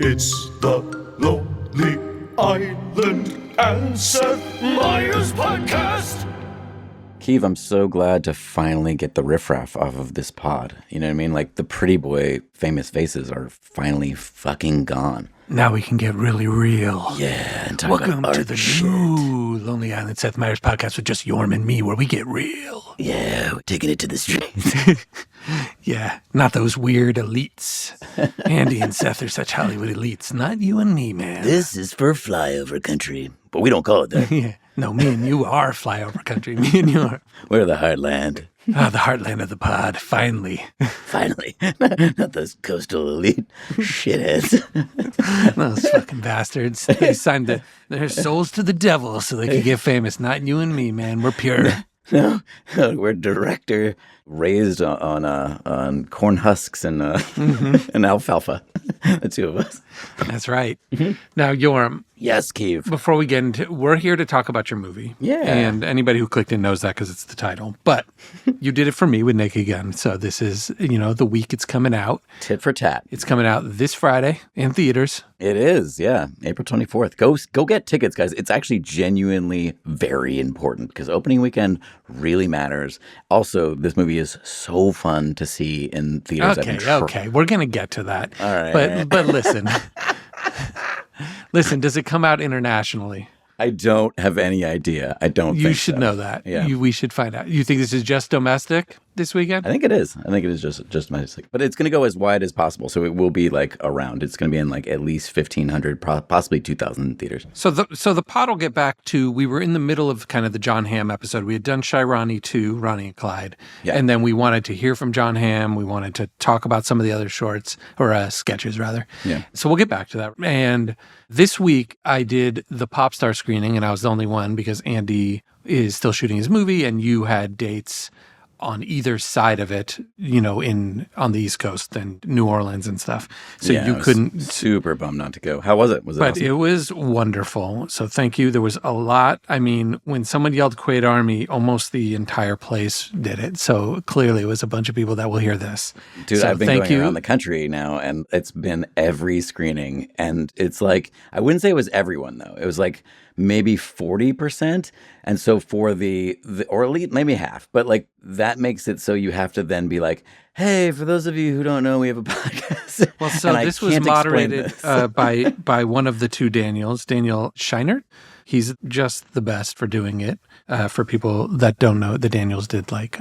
It's the Lonely Island and Seth Meyers podcast. Kiv, I'm so glad to finally get the riffraff off of this pod. You know what I mean? Like, the pretty boy famous faces are finally fucking gone. Now we can get really real. Yeah, and talk Welcome about to art the shit. new Lonely Island Seth Meyers podcast with just Jorm and me, where we get real. Yeah, we're taking it to the streets. Yeah, not those weird elites. Andy and Seth are such Hollywood elites. Not you and me, man. This is for flyover country, but we don't call it that. Yeah. No, me and you are flyover country. Me and you are. We're the heartland. The heartland of the pod, finally. Finally. Not those coastal elite shitheads. Those fucking bastards. They signed their souls to the devil so they could get famous. Not you and me, man. We're pure. No, we're director raised on corn husks and and alfalfa. The two of us. That's right. Now, Jorm, Yes, Kiv. before we get into, we're here to talk about your movie. Yeah. And anybody who clicked in knows that because it's the title. But you did it for me with Naked Gun. So this is, the week it's coming out. Tit for tat. It's coming out this Friday in theaters. It is, yeah. April 24th. Go get tickets, guys. It's actually genuinely very important because opening weekend really matters. Also, this movie is so fun to see in theaters. Okay. We're going to get to that. All right. But listen. Listen, does it come out internationally? I don't have any idea. I don't think You should so. know that. Yeah. We should find out. You think this is just domestic this weekend? I think it is. I think it is just domestic. But it's going to go as wide as possible. So it will be like around. It's going to be in like at least 1,500, possibly 2,000 theaters. So the pod will get back to, we were in the middle of kind of the John Hamm episode. We had done Shirani 2, Ronnie and Clyde. Yeah. And then we wanted to hear from John Hamm. We wanted to talk about some of the other shorts, or sketches rather. Yeah. So we'll get back to that. And this week I did the Pop Star screening, and I was the only one because Andy is still shooting his movie and you had dates on either side of it, on the East Coast and New Orleans and stuff. So Yeah, you I was couldn't. Super bummed not to go. How was it? Was it But awesome? it was wonderful. So thank you. There was a lot. I mean, when someone yelled Quaid Army, almost the entire place did it. So clearly it was a bunch of people that will hear this. Dude, so I've been thank going you. around the country now, and it's been every screening. And it's like, I wouldn't say it was everyone, though. It was like maybe 40%. And so for the or at least maybe half, but like that makes it so you have to then be like, hey, for those of you who don't know, we have a podcast. Well, so And this was can't explain moderated this. by one of the two Daniels, Daniel Scheinert. He's just the best for doing it. For people that don't know, the Daniels did like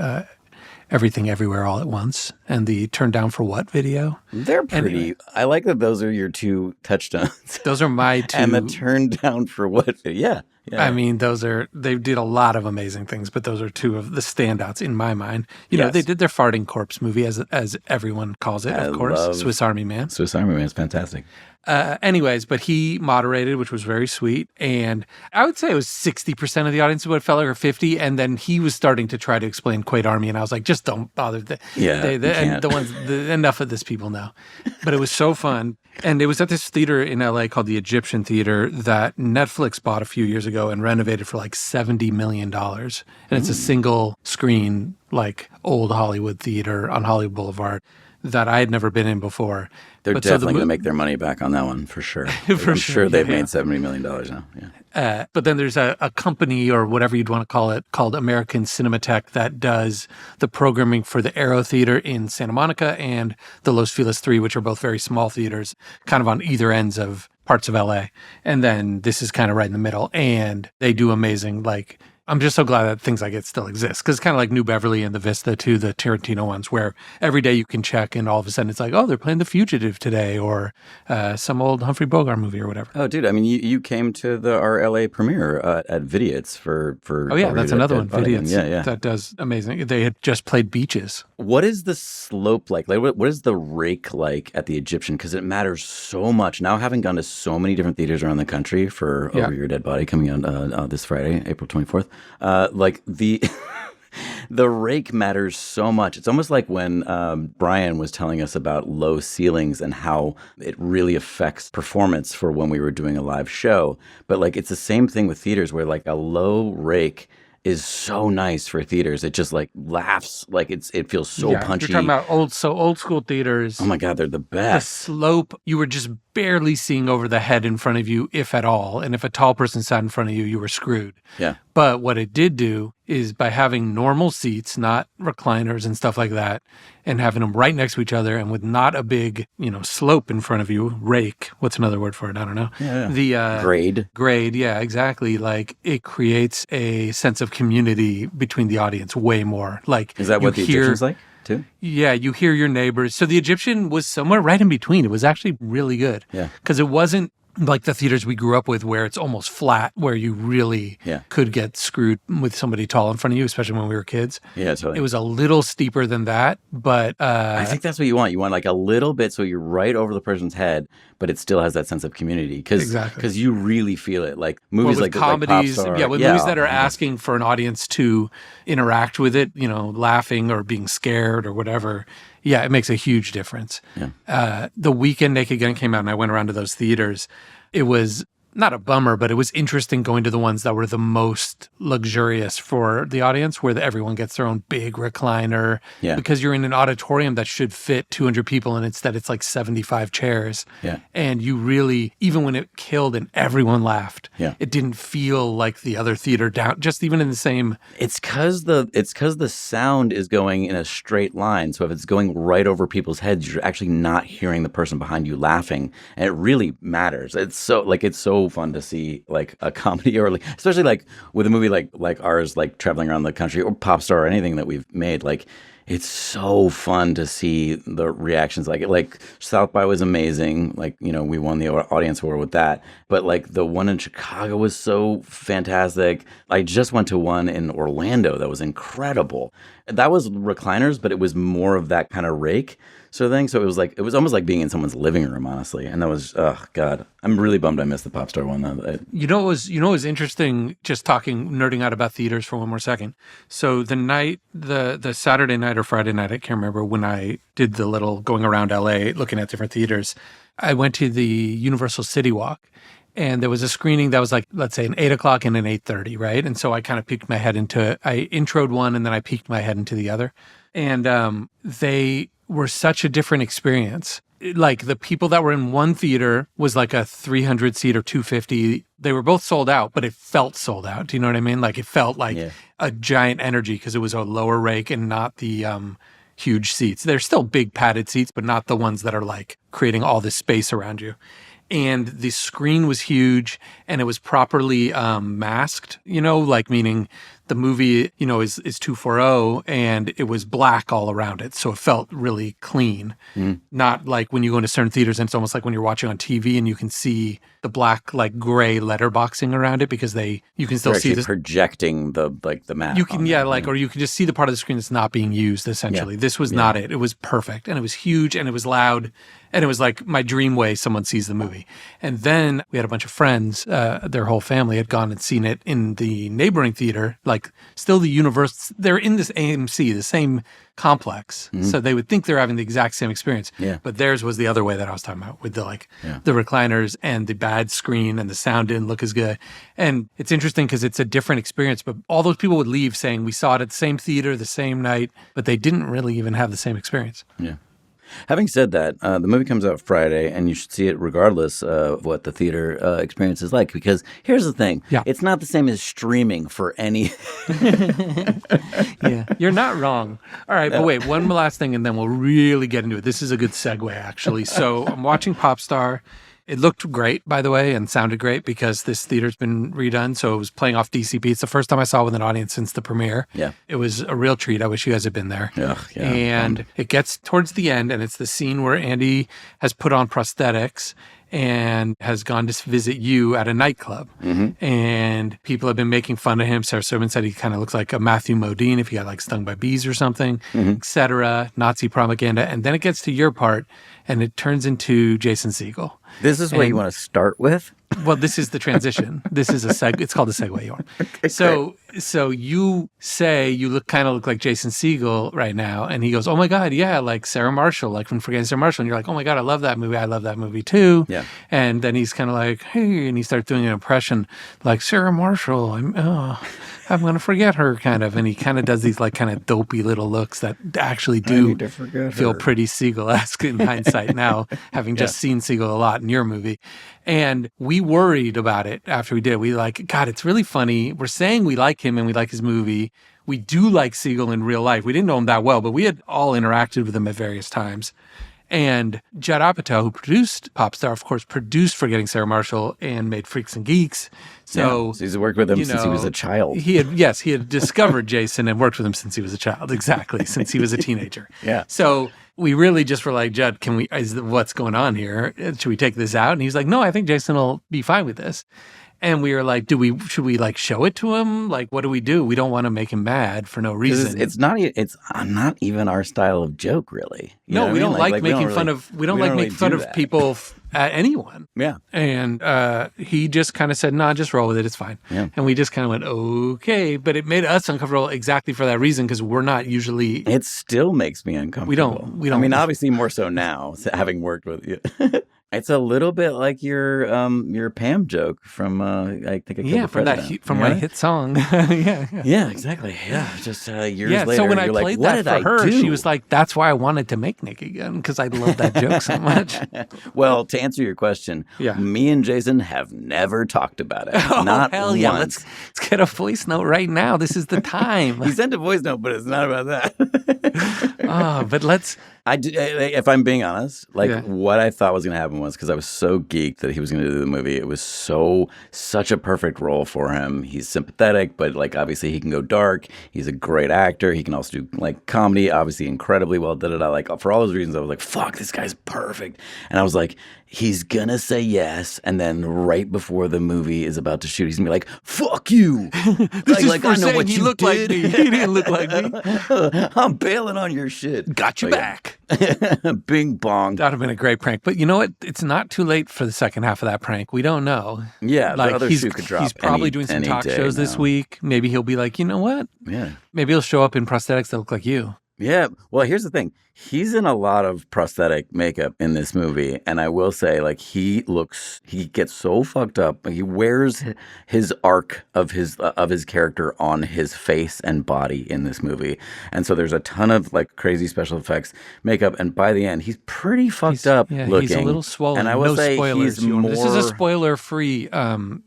Everything Everywhere All at Once and the Turn Down for What video. They're pretty. Anyway. I like that those are your two touchstones. Those are my two. And the turn down for what? Yeah. I mean, they did a lot of amazing things, but those are two of the standouts in my mind. Yes. They did their farting corpse movie, as everyone calls it, of course, love Swiss Army Man. Swiss Army Man is fantastic. Anyways, but he moderated, which was very sweet. And I would say it was 60% of the audience would felt like, or 50. And then he was starting to try to explain Quaid Army. And I was like, just don't bother. You And can't. enough of this people know. But it was so fun. And it was at this theater in LA called the Egyptian Theater that Netflix bought a few years ago and renovated for like $70 million. And it's a single screen, like old Hollywood theater on Hollywood Boulevard that I had never been in before. They're But definitely going to make their money back on that one for sure. For I'm sure, sure they've yeah. made $70 million now. Yeah. But then there's a company or whatever you'd want to call it called American Cinematheque that does the programming for the Aero Theater in Santa Monica and the Los Feliz 3, which are both very small theaters, kind of on either ends of parts of LA. And then this is kind of right in the middle. And they do amazing, like, I'm just so glad that things like it still exist. Because it's kind of like New Beverly and the Vista, too, the Tarantino ones, where every day you can check and all of a sudden it's like, oh, they're playing The Fugitive today or some old Humphrey Bogart movie or whatever. Oh, dude, I mean, you came to our LA premiere at Vidiot's for Oh, yeah, that's another one, Dead Body. Vidiot's, Yeah. that does amazing. They had just played Beaches. What is the slope like? Like, what is the rake like at the Egyptian? Because it matters so much. Now, having gone to so many different theaters around the country for Yeah. Over Your Dead Body coming out this Friday, April 24th, like the the rake matters so much. It's almost like when Brian was telling us about low ceilings and how it really affects performance for when we were doing a live show. But like, it's the same thing with theaters where like a low rake is so nice for theaters. It just like laughs, like it feels so punchy. You're talking about old school theaters. Oh my God, they're the The best. slope, you were just barely seeing over the head in front of you, if at all. And if a tall person sat in front of you, you were screwed. Yeah. But what it did do is by having normal seats, not recliners and stuff like that, and having them right next to each other and with not a big, slope in front of you, rake, what's another word for it? I don't know. Yeah. The grade. Yeah, exactly. Like it creates a sense of community between the audience way more. Like, is that what the Egyptian's like too? Yeah, you hear your neighbors. So the Egyptian was somewhere right in between. It was actually really good. Yeah. Because it wasn't like the theaters we grew up with where it's almost flat, where you really could get screwed with somebody tall in front of you, especially when we were kids. Yeah, totally. It was a little steeper than that, but... I think that's what you want. You want like a little bit so you're right over the person's head, but it still has that sense of community. Because you really feel it. Like movies like comedies, like movies that are asking for an audience to interact with it, laughing or being scared or whatever. Yeah, it makes a huge difference. Yeah. The weekend Naked Gun came out and I went around to those theaters. It was not a bummer, but it was interesting going to the ones that were the most luxurious for the audience, where everyone gets their own big recliner. Yeah. Because you're in an auditorium that should fit 200 people, and instead it's like 75 chairs. Yeah. And you really, even when it killed and everyone laughed, Yeah. it didn't feel like the other theater down, just even in the same... It's because the sound is going in a straight line. So if it's going right over people's heads, you're actually not hearing the person behind you laughing, and it really matters. It's so fun to see like a comedy, or like, especially like with a movie like ours, like traveling around the country, or Pop Star, or anything that we've made. Like it's so fun to see the reactions. Like South by was amazing. Like, we won the audience award with that. But like the one in Chicago was so fantastic. I just went to one in Orlando that was incredible. That was recliners, but it was more of that kind of rake sort of thing. So it was almost like being in someone's living room, honestly. And that was, oh God, I'm really bummed I missed the Pop Star one. What was interesting, just nerding out about theaters for one more second. So the Saturday night or Friday night, I can't remember, when I did the little going around LA looking at different theaters, I went to the Universal City Walk. And there was a screening that was like, let's say, an 8 o'clock and an 8:30, right? And so I kind of peeked my head I introed one and then I peeked my head into the other. And they were such a different experience. Like the people that were in one theater was like a 300 seat or 250. They were both sold out, but it felt sold out. Do you know what I mean? Like it felt like a giant energy because it was a lower rake and not the huge seats. They're still big padded seats, but not the ones that are like creating all this space around you. And the screen was huge and it was properly masked, like meaning the movie, is 240 and it was black all around it. So it felt really clean. Not like when you go into certain theaters and it's almost like when you're watching on TV and you can see the black, like gray letterboxing around it because you can still see this projecting the map. You can, or you can just see the part of the screen that's not being used essentially. Yeah. This was not it. It was perfect and it was huge and it was loud. And it was like my dream way someone sees the movie. And then we had a bunch of friends, their whole family had gone and seen it in the neighboring theater, like still the universe. They're in this AMC, the same complex. Mm-hmm. So they would think they're having the exact same experience. Yeah. But theirs was the other way that I was talking about with the recliners and the bad screen and the sound didn't look as good. And it's interesting because it's a different experience, but all those people would leave saying we saw it at the same theater, the same night, but they didn't really even have the same experience. Yeah. Having said that, the movie comes out Friday, and you should see it regardless of what the theater experience is like. Because here's the thing. Yeah. It's not the same as streaming for any... Yeah, you're not wrong. All right, but wait, one last thing, and then we'll really get into it. This is a good segue, actually. So I'm watching Popstar. It looked great, by the way, and sounded great because this theater's been redone. So it was playing off DCP. It's the first time I saw it with an audience since the premiere. Yeah. It was a real treat. I wish you guys had been there. Yeah. And it gets towards the end, and it's the scene where Andy has put on prosthetics and has gone to visit you at a nightclub. Mm-hmm. And people have been making fun of him. Sarah Silverman said he kind of looks like a Matthew Modine if he got like stung by bees or something, etc. Nazi propaganda. And then it gets to your part, and it turns into Jason Segel. This is what you want to start with? Well, this is the transition. This is it's called a segue, Jorm. So you say you kind of look like Jason Segel right now, and he goes, "Oh my God, yeah, like Sarah Marshall, like from Forgetting Sarah Marshall." And you're like, "Oh my God, I love that movie. I love that movie too." Yeah. And then he's kind of like, "Hey," and he starts doing an impression like Sarah Marshall. I'm going to forget her, kind of. And he kind of does these like kind of dopey little looks that actually do feel pretty Segel-esque in hindsight now, having just seen Segel a lot in your movie. And we worried about it after we did it. We like, God, it's really funny. We're saying we like him and we like his movie. We do like Segel in real life. We didn't know him that well, but we had all interacted with him at various times. And Judd Apatow, who produced Popstar, of course, produced Forgetting Sarah Marshall and made Freaks and Geeks. So he's worked with him since he was a child. He had discovered Jason and worked with him since he was a child. Exactly, since he was a teenager. Yeah. So we really just were like, Judd, what's going on here? Should we take this out? And he's like, no, I think Jason will be fine with this. And we were like, should we like show it to him? Like, what do? We don't want to make him mad for no reason. It's not even our style of joke, really. We don't like making fun of people at anyone. Yeah. And he just kind of said, nah, just roll with it. It's fine. Yeah. And we just kind of went, okay. But it made us uncomfortable exactly for that reason, because we're not usually. It still makes me uncomfortable. We don't. I mean, obviously more so now, having worked with you. It's a little bit like your Pam joke from I think I Killed the President. From my hit song. Yeah, exactly. Yeah, just years later. So when I you're played like, that for her, she was like, "That's why I wanted to make Nick again, because I love that joke so much." Well, to answer your question, me and Jason have never talked about it. Not hell once. Yeah! Let's get a voice note right now. This is the time. He sent a voice note, but it's not about that. But let's. If I'm being honest, what I thought was going to happen was, because I was so geeked that he was going to do the movie, it was such a perfect role for him. He's sympathetic, but like obviously he can go dark. He's a great actor. He can also do like comedy, obviously incredibly well. Like for all those reasons, I was like, fuck, this guy's perfect. And I was like, he's gonna say yes, and then right before the movie is about to shoot, he's gonna be like, "Fuck you!" like I know what you look like me. He didn't look like me. I'm bailing on your shit. Got your back. Bing bong. That'd have been a great prank. But you know what? It's not too late for the second half of that prank. We don't know. Yeah, the other shoe could drop. He's probably doing some talk shows this week. Maybe he'll be like, you know what? Yeah. Maybe he'll show up in prosthetics that look like you. Yeah. Well, here's the thing. He's in a lot of prosthetic makeup in this movie. And I will say, like, he gets so fucked up. He wears his arc of his character on his face and body in this movie. And so there's a ton of like crazy special effects makeup. And by the end, he's pretty fucked up looking. He's a little swollen. And I will say spoilers. This is a spoiler-free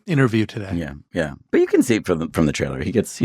interview today. Yeah. Yeah. But you can see it from the trailer. He gets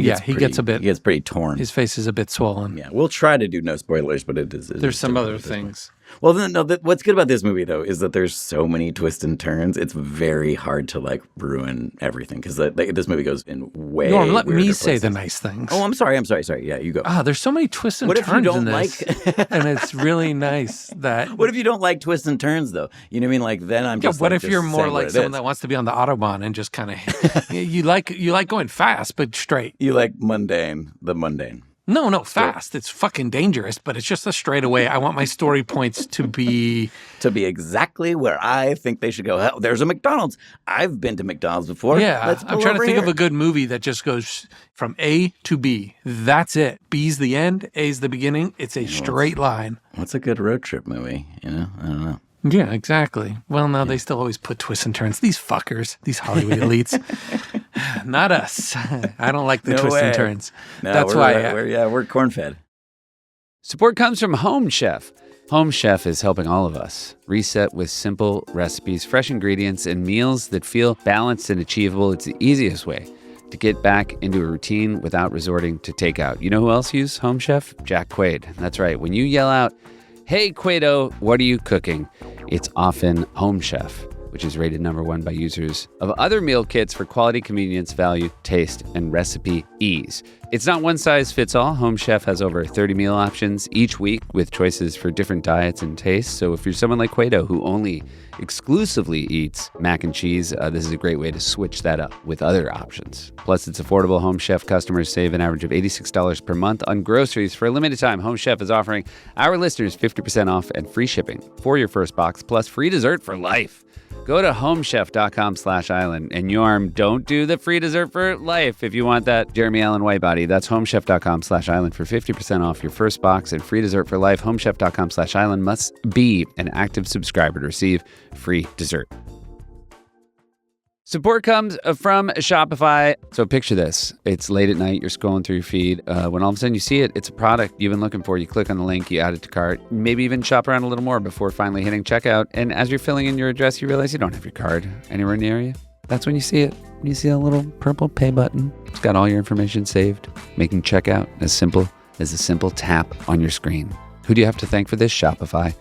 pretty torn. His face is a bit swollen. Yeah. We'll try to do no spoilers, but it is. There's some other things. Well, what's good about this movie, though, is that there's so many twists and turns. It's very hard to, like, ruin everything, because this movie goes in way Norm, let me places. say the nice things. Oh, I'm sorry. Yeah, you go. There's so many twists and turns in this. And it's really nice that... What if you don't like twists and turns, though? You know what I mean? Like, then I'm just what if you're more like someone that wants to be on the Autobahn and just kind of... you like going fast, but straight. You like the mundane. No, fast. It's fucking dangerous, but it's just a straightaway. I want my story points to be exactly where I think they should go. Oh, there's a McDonald's. I've been to McDonald's before. Yeah, I'm trying to think of a good movie that just goes from A to B. That's it. B's the end. A's the beginning. It's a straight line. What's a good road trip movie? I don't know. Yeah, exactly. Well, no, they still always put twists and turns. These fuckers, these Hollywood elites. Not us. I don't like the twists and turns. No, that's why. We're corn-fed. Support comes from Home Chef. Home Chef is helping all of us reset with simple recipes, fresh ingredients, and meals that feel balanced and achievable. It's the easiest way to get back into a routine without resorting to takeout. You know who else uses Home Chef? Jack Quaid. That's right. When you yell out, "Hey, Quaido, what are you cooking?" It's often Home Chef, which is rated #1 by users of other meal kits for quality, convenience, value, taste, and recipe ease. It's not one size fits all. Home Chef has over 30 meal options each week with choices for different diets and tastes. So if you're someone like Quaido who only exclusively eats mac and cheese, this is a great way to switch that up with other options. Plus, it's affordable. Home Chef customers save an average of $86 per month on groceries. For a limited time, Home Chef is offering our listeners 50% off and free shipping for your first box, plus free dessert for life. Go to homechef.com/island. And Jorm, don't do the free dessert for life if you want that Jeremy Allen white body. That's homechef.com/island for 50% off your first box and free dessert for life. Homechef.com/island must be an active subscriber to receive free dessert. Support comes from Shopify. So picture this. It's late at night. You're scrolling through your feed. When all of a sudden you see it, it's a product you've been looking for. You click on the link, you add it to cart, maybe even shop around a little more before finally hitting checkout. And as you're filling in your address, you realize you don't have your card anywhere near you. That's when you see it. You see a little purple pay button. It's got all your information saved, making checkout as simple as a simple tap on your screen. Who do you have to thank for this? Shopify.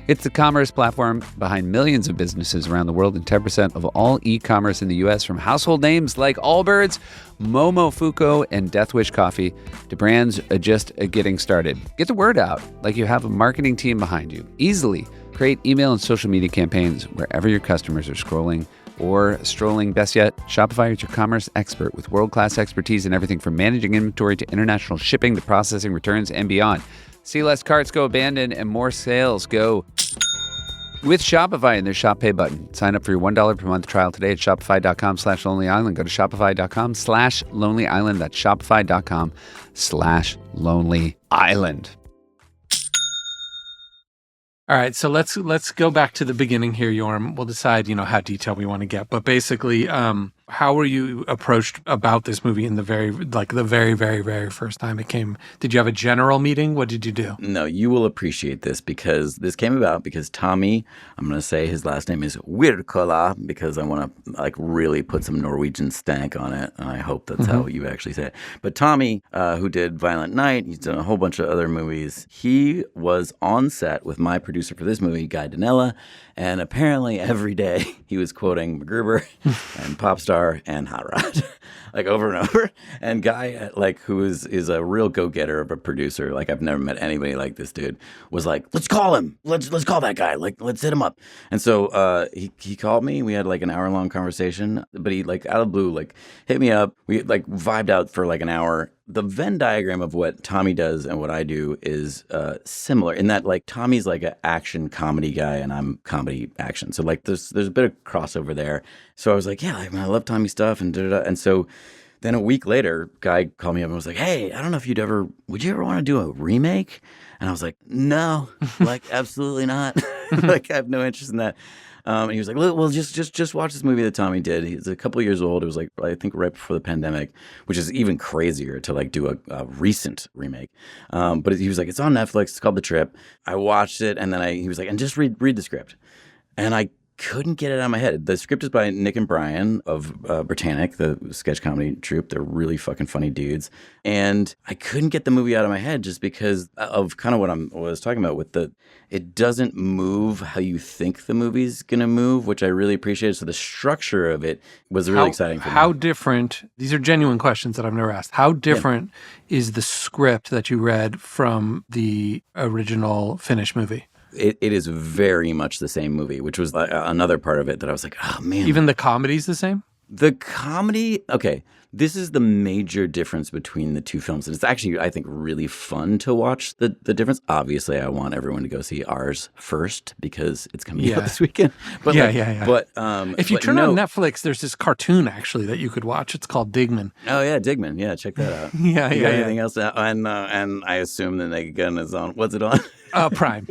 It's the commerce platform behind millions of businesses around the world and 10% of all e-commerce in the U.S. from household names like Allbirds, Momofuku, and Death Wish Coffee to brands just getting started. Get the word out like you have a marketing team behind you. Easily create email and social media campaigns wherever your customers are scrolling or strolling. Best yet, Shopify is your commerce expert with world-class expertise in everything from managing inventory to international shipping to processing returns and beyond. See less carts go abandoned and more sales go with Shopify and their Shop Pay button. Sign up for your $1 per month trial today at shopify.com/lonelyisland. Go to shopify.com/lonelyisland. That's shopify.com/lonelyisland. All right, so let's go back to the beginning here, Jorm. We'll decide, how detailed we want to get. But basically, how were you approached about this movie in the very, very, very first time it came? Did you have a general meeting? What did you do? No, you will appreciate this because this came about because Tommy, I'm going to say his last name is Wirkola because I want to really put some Norwegian stank on it. And I hope that's how you actually say it. But Tommy, who did Violent Night, he's done a whole bunch of other movies. He was on set with my producer for this movie, Guy Danella, and apparently every day he was quoting MacGruber and Popstar and Hot Rod, over and over. And Guy, who is a real go-getter of a producer, I've never met anybody like this dude, was like, let's call him. Let's call that guy. Let's hit him up. And so he called me. We had an hour-long conversation, but he out of the blue hit me up. We vibed out for an hour. The Venn diagram of what Tommy does and what I do is similar in that Tommy's an action comedy guy and I'm comedy action. So there's a bit of crossover there. So I was like, yeah, I love Tommy's stuff and da-da-da. And so then a week later, Guy called me up and was like, hey, I don't know if would you ever want to do a remake? And I was like, no, absolutely not. I have no interest in that. And he was like, well, just watch this movie that Tommy did. He's a couple of years old. It was I think right before the pandemic, which is even crazier to do a recent remake. But he was like, it's on Netflix. It's called The Trip. I watched it. And then he was like, and just read the script. And I couldn't get it out of my head. The script is by Nick and Brian of Britannic, the sketch comedy troupe. They're really fucking funny dudes. And I couldn't get the movie out of my head just because of kind of what I was talking about with it doesn't move how you think the movie's going to move, which I really appreciated. So the structure of it was really exciting for me. How different, these are genuine questions that I've never asked. How different is the script that you read from the original Finnish movie? It is very much the same movie, which was another part of it that I was like, oh, man. Even the comedy's the same? The comedy, okay, this is the major difference between the two films. And it's actually, I think, really fun to watch the difference. Obviously, I want everyone to go see ours first because it's coming out this weekend. But But if you turn on Netflix, there's this cartoon, actually, that you could watch. It's called Digman. Oh, yeah, Digman. Yeah, check that out. Yeah. Anything else? And I assume the Naked Gun is on. What's it on? Prime,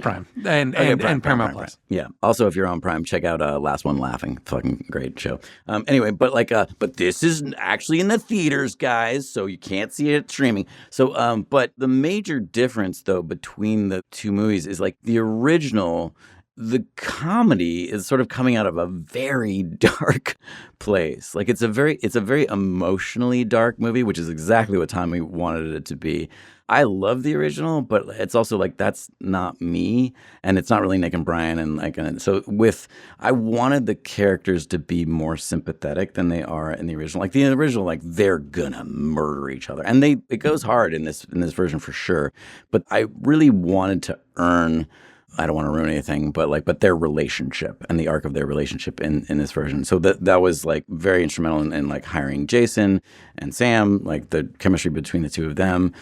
and Paramount Plus. Yeah. Also, if you're on Prime, check out Last One Laughing. Fucking great show. Anyway, but this is actually in the theaters, guys, so you can't see it streaming. So, but the major difference though between the two movies is the original. The comedy is sort of coming out of a very dark place. It's a very emotionally dark movie, which is exactly what Tommy wanted it to be. I love the original, but it's also that's not me, and it's not really Nick and Brian, and so I wanted the characters to be more sympathetic than they are in the original. The original, they're gonna murder each other, and it goes hard in this version for sure. But I really wanted to earn I don't want to ruin anything, but their relationship and the arc of their relationship in this version. So that was like very instrumental in like hiring Jason and Sam, like the chemistry between the two of them.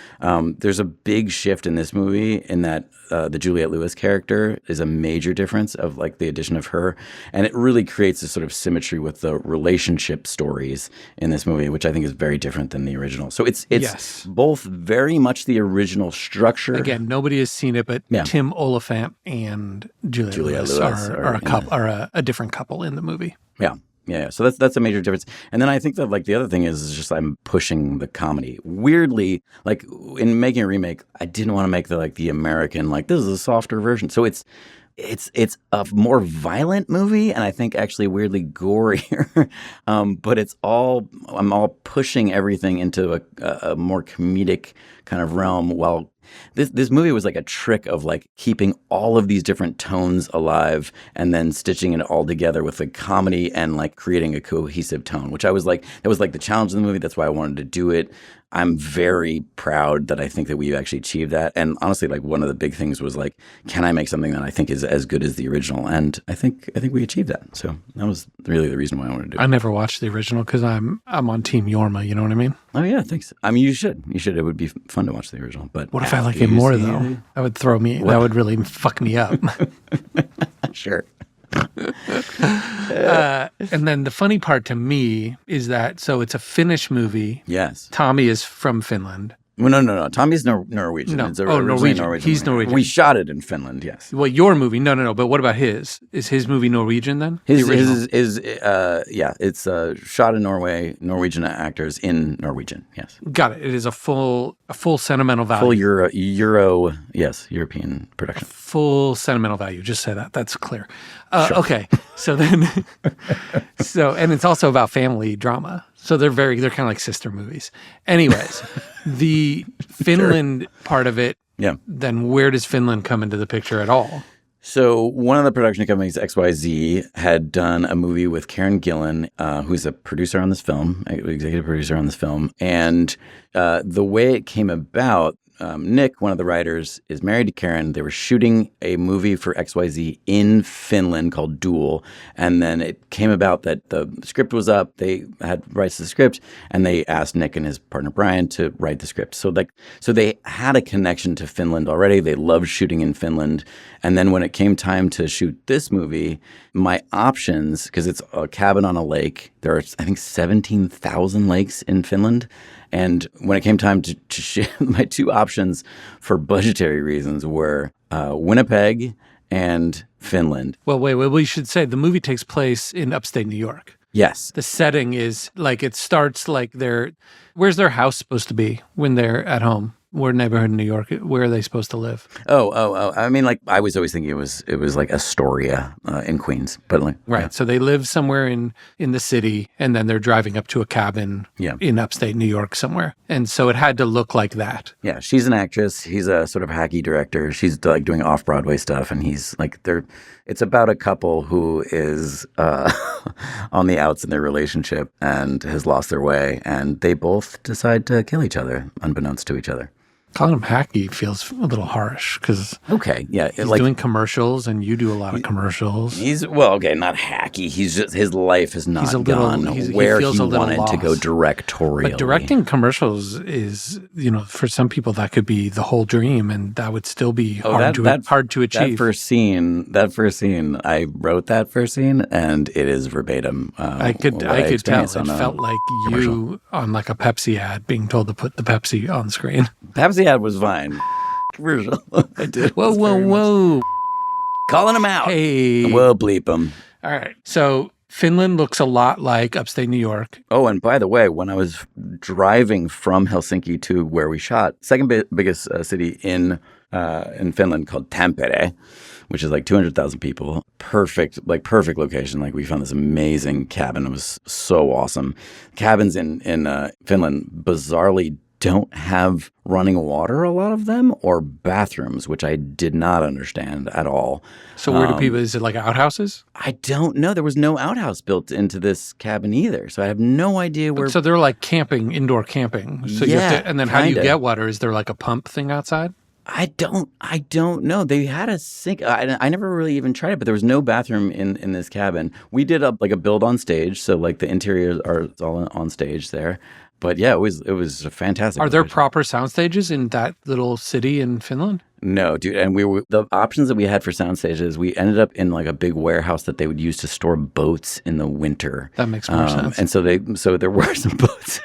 There's a big shift in this movie in that the Juliette Lewis character is a major difference of like the addition of her, and it really creates this sort of symmetry with the relationship stories in this movie, which I think is very different than the original. So it's Yes. both very much the original structure. Again, nobody has seen it, but Yeah. Tim Oliphant and Juliette Lewis are a different couple in the movie. Yeah. Yeah. So that's a major difference. And then I think that like the other thing is just I'm pushing the comedy. Weirdly, like in making a remake, I didn't want to make the American, like this is a softer version. So it's a more violent movie, and I think actually weirdly gorier. But I'm all pushing everything into a more comedic kind of realm. While this movie was like a trick of like keeping all of these different tones alive and then stitching it all together with the comedy and like creating a cohesive tone, which that was like the challenge of the movie. That's why I wanted to do it. I'm very proud that I think that we've actually achieved that. And honestly, like one of the big things was like, can I make something that I think is as good as the original? And I think we achieved that. So that was really the reason why I wanted to do it. I never watched the original because I'm on Team Yorma. You know what I mean? Oh yeah, thanks. I mean, you should. It would be fun to watch the original. But What if I like it more though? That would throw me. That would really fuck me up. Sure. And then the funny part to me is that so it's a Finnish movie. Yes. Tommy is from Finland. Well, no. Tommy's Norwegian. No. It's Norwegian. Norwegian. He's Norwegian. We shot it in Finland. Yes. Well, your movie, no. But what about his? Is his movie Norwegian then? His The original? it's shot in Norway, Norwegian actors in Norwegian. Yes. Got it. It is a full sentimental value. Full European production. Full sentimental value. Just say that. That's clear. Okay. So then, and it's also about family drama. So they're kind of like sister movies. Anyways, the Finland part of it. Yeah. Then where does Finland come into the picture at all? So one of the production companies, XYZ, had done a movie with Karen Gillan, who's a producer on this film, executive producer on this film. And the way it came about, Nick, one of the writers, is married to Karen. They were shooting a movie for XYZ in Finland called Duel. And then it came about that the script was up. They had rights to the script, and they asked Nick and his partner Brian to write the script. So they had a connection to Finland already. They loved shooting in Finland. And then when it came time to shoot this movie, my options, because it's a cabin on a lake, there are, I think, 17,000 lakes in Finland. And when it came time to shoot, my two options for budgetary reasons were Winnipeg and Finland. Well, wait. We should say the movie takes place in upstate New York. Yes. The setting is like it starts like where's their house supposed to be when they're at home? What neighborhood in New York? Where are they supposed to live? Oh! I mean, like I was always thinking it was like Astoria in Queens, but like right. Yeah. So they live somewhere in the city, and then they're driving up to a cabin in upstate New York somewhere, and so it had to look like that. Yeah, she's an actress. He's a sort of hacky director. She's like doing off-Broadway stuff, and he's like it's about a couple who is on the outs in their relationship and has lost their way, and they both decide to kill each other, unbeknownst to each other. Calling him hacky feels a little harsh because he's doing commercials, and you do a lot of commercials. He's not hacky. He's just his life has not gone where he wanted to go directorially. But directing commercials is, for some people that could be the whole dream, and that would still be hard to achieve. That first scene, I wrote that first scene, and it is verbatim. I could tell it felt like you on like a Pepsi ad being told to put the Pepsi on screen. Pepsi ad was fine. Commercial. I did. Whoa. Calling him out. Hey. We'll bleep him. All right. So Finland looks a lot like upstate New York. Oh, and by the way, when I was driving from Helsinki to where we shot, second biggest city in Finland called Tampere, which is like 200,000 people. Perfect location. Like we found this amazing cabin. It was so awesome. Cabins in Finland bizarrely don't have running water, a lot of them, or bathrooms, which I did not understand at all. So where do people, is it like outhouses? I don't know. There was no outhouse built into this cabin either. So I have no idea where. So they're like camping, indoor camping. So you have to, and then how do you get water? Is there like a pump thing outside? I don't know. They had a sink. I never really even tried it, but there was no bathroom in this cabin. We did a build on stage, so like the interiors are all on stage there. But yeah, it was a fantastic. Are there proper sound stages in that little city in Finland? No, dude. And the options that we had for sound stages, we ended up in like a big warehouse that they would use to store boats in the winter. That makes more sense. And so there were some boats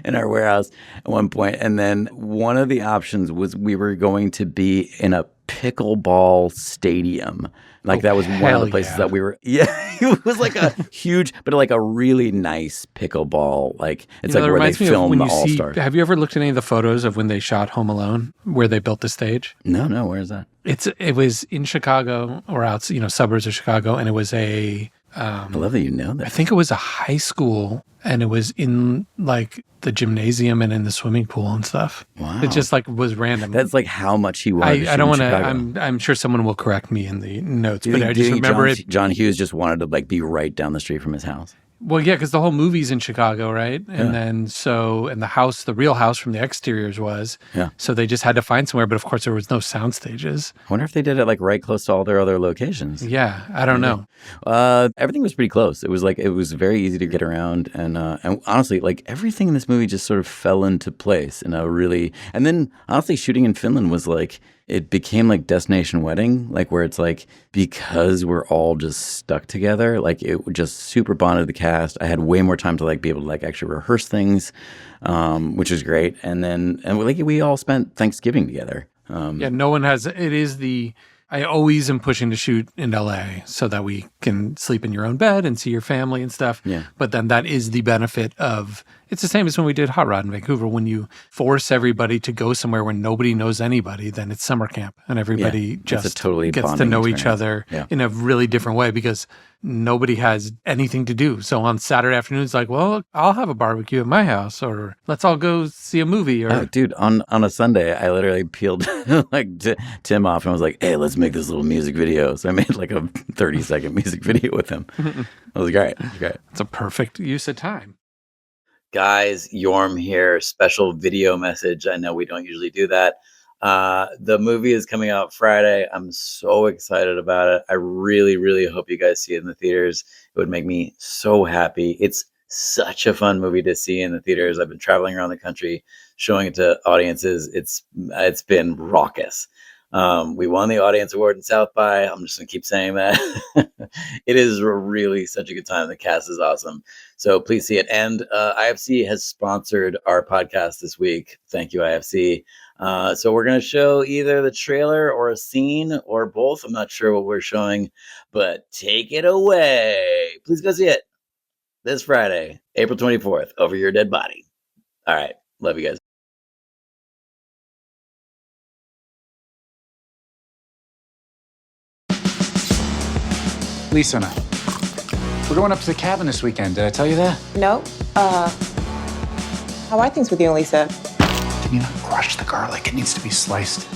in our warehouse at one point. And then one of the options was we were going to be in a pickleball stadium. Like that was one of the places that we were. Yeah, it was like a huge, but like a really nice pickleball. Like it's like where they film the All Stars. Have you ever looked at any of the photos of when they shot Home Alone, where they built the stage? No. Where is that? It was in Chicago or out, suburbs of Chicago, and it was a. I love that you know that. I think it was a high school, and it was in like the gymnasium and in the swimming pool and stuff. Wow. It just like was random. That's like how much he wanted. I don't want to. I'm sure someone will correct me in the notes, but I just remember it. John Hughes just wanted to like be right down the street from his house. Well, yeah, because the whole movie's in Chicago, right? And then and the house, the real house from the exteriors was. Yeah. So they just had to find somewhere, but of course there was no sound stages. I wonder if they did it like right close to all their other locations. Yeah, I don't know. Everything was pretty close. It was very easy to get around, and honestly, like everything in this movie just sort of fell into place in a really. And then honestly, shooting in Finland was like. It became like Destination Wedding, like where it's like because we're all just stuck together, like it just super bonded the cast. I had way more time to like be able to like actually rehearse things, which is great. And we all spent Thanksgiving together. Yeah, no one has. It is I always am pushing to shoot in LA so that we can sleep in your own bed and see your family and stuff. Yeah. But then that is the benefit of, it's the same as when we did Hot Rod in Vancouver. When you force everybody to go somewhere where nobody knows anybody, then it's summer camp and everybody just totally gets to know each other Yeah. in a really different way because nobody has anything to do. So on Saturday afternoons, like, well, I'll have a barbecue at my house, or let's all go see a movie. Or Oh, dude, on a Sunday, I literally peeled like Tim off and was like, "Hey, let's make this little music video." So I made like a 30-second music video with him. It was great. It's a perfect use of time. Guys, Jorm here. Special video message. I know we don't usually do that. The movie is coming out Friday. I'm so excited about it. I really, really hope you guys see it in the theaters. It would make me so happy. It's such a fun movie to see in the theaters. I've been traveling around the country showing it to audiences. It's been raucous. We won the audience award in South by. I'm just gonna keep saying that. It is really such a good time. The cast is awesome. So please see it. And IFC has sponsored our podcast this week. Thank you, IFC. So we're going to show either the trailer or a scene or both. I'm not sure what we're showing, but take it away. Please go see it this Friday, April 24th, Over Your Dead Body. All right. Love you guys. Lisa and I. We're going up to the cabin this weekend. Did I tell you that? No. How are things with you and Lisa? You know, crush the garlic. It needs to be sliced.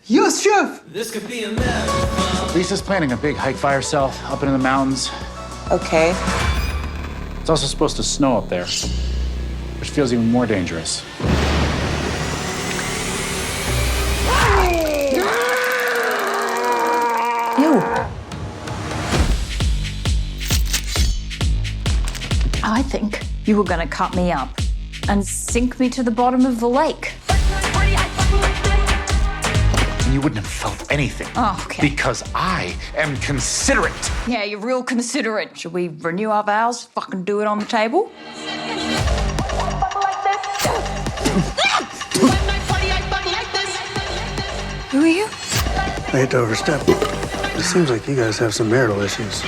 Yes, chef! This could be a marathon. Lisa's planning a big hike by herself up into the mountains. Okay. It's also supposed to snow up there, which feels even more dangerous. Ew. I think you were going to cut me up and sink me to the bottom of the lake. And you wouldn't have felt anything. Oh, okay. Because I am considerate. Yeah, you're real considerate. Should we renew our vows? Fucking do it on the table? Who are you? I hate to overstep. It seems like you guys have some marital issues.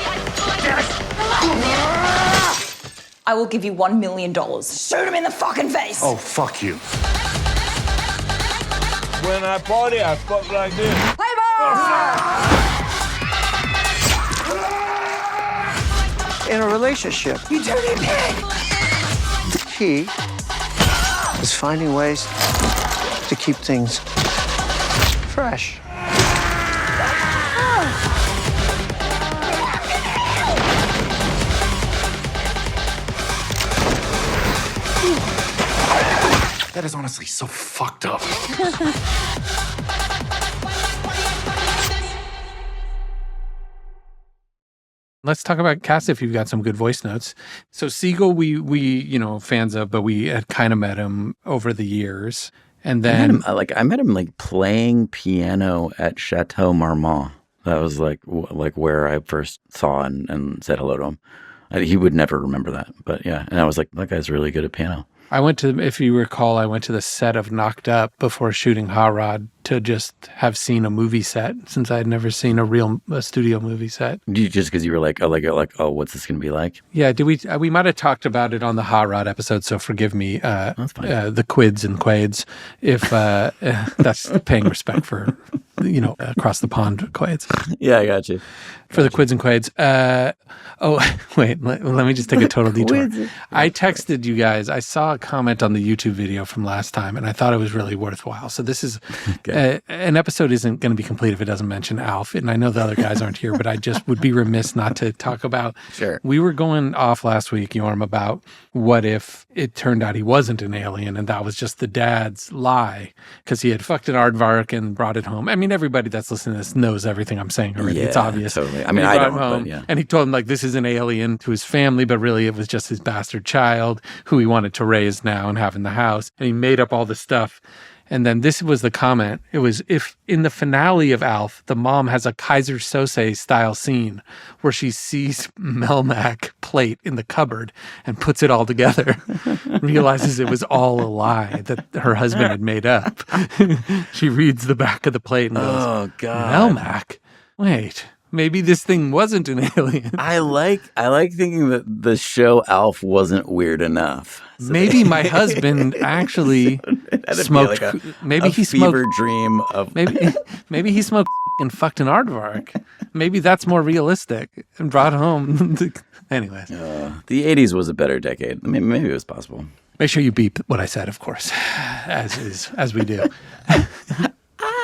I will give you $1 million. Shoot him in the fucking face. Oh, fuck you. When I party, I fuck like this. In a relationship, You dirty pig! the key is finding ways to keep things fresh. That is honestly so fucked up. Let's talk about cast if you've got some good voice notes. So Segel, we fans of, but we had kind of met him over the years. And then I met him playing piano at Chateau Marmont. That was like where I first saw and said hello to him. He would never remember that, but yeah. And I was like, that guy's really good at piano. If you recall, I went to the set of Knocked Up before shooting Hot Rod to just have seen a movie set, since I had never seen a studio movie set. Just because you were like, oh, what's this going to be like? Yeah, we might have talked about it on the Hot Rod episode, so forgive me. That's fine. The Quids and Quaids, if that's paying respect for, across the pond Quaids. Yeah, I got you. For the Quids and Quaids. Wait, let me just take a total detour. I texted you guys. I saw a comment on the YouTube video from last time, and I thought it was really worthwhile. So this is an episode isn't going to be complete if it doesn't mention Alf. And I know the other guys aren't here, but I just would be remiss not to talk about. Sure. We were going off last week, Jorm, about what if it turned out he wasn't an alien and that was just the dad's lie because he had fucked an aardvark and brought it home. I mean, everybody that's listening to this knows everything I'm saying already. It's obvious. Totally. I mean, I don't, but yeah. And he told him this is an alien to his family, but really it was just his bastard child who he wanted to raise now and have in the house. And he made up all this stuff. And then this was the comment. It was, if in the finale of Alf, the mom has a Kaiser Sose style scene where she sees Melmac plate in the cupboard and puts it all together, realizes it was all a lie that her husband had made up. She reads the back of the plate and goes, oh, God. Melmac? Wait. Maybe this thing wasn't an alien. I like thinking that the show Alf wasn't weird enough. So maybe my husband actually smoked. Maybe he smoked. Fever dream of. Maybe he smoked and fucked an aardvark. Maybe that's more realistic and brought home. Anyways, the 80s was a better decade. I mean, maybe it was possible. Make sure you beep what I said, of course, as we do.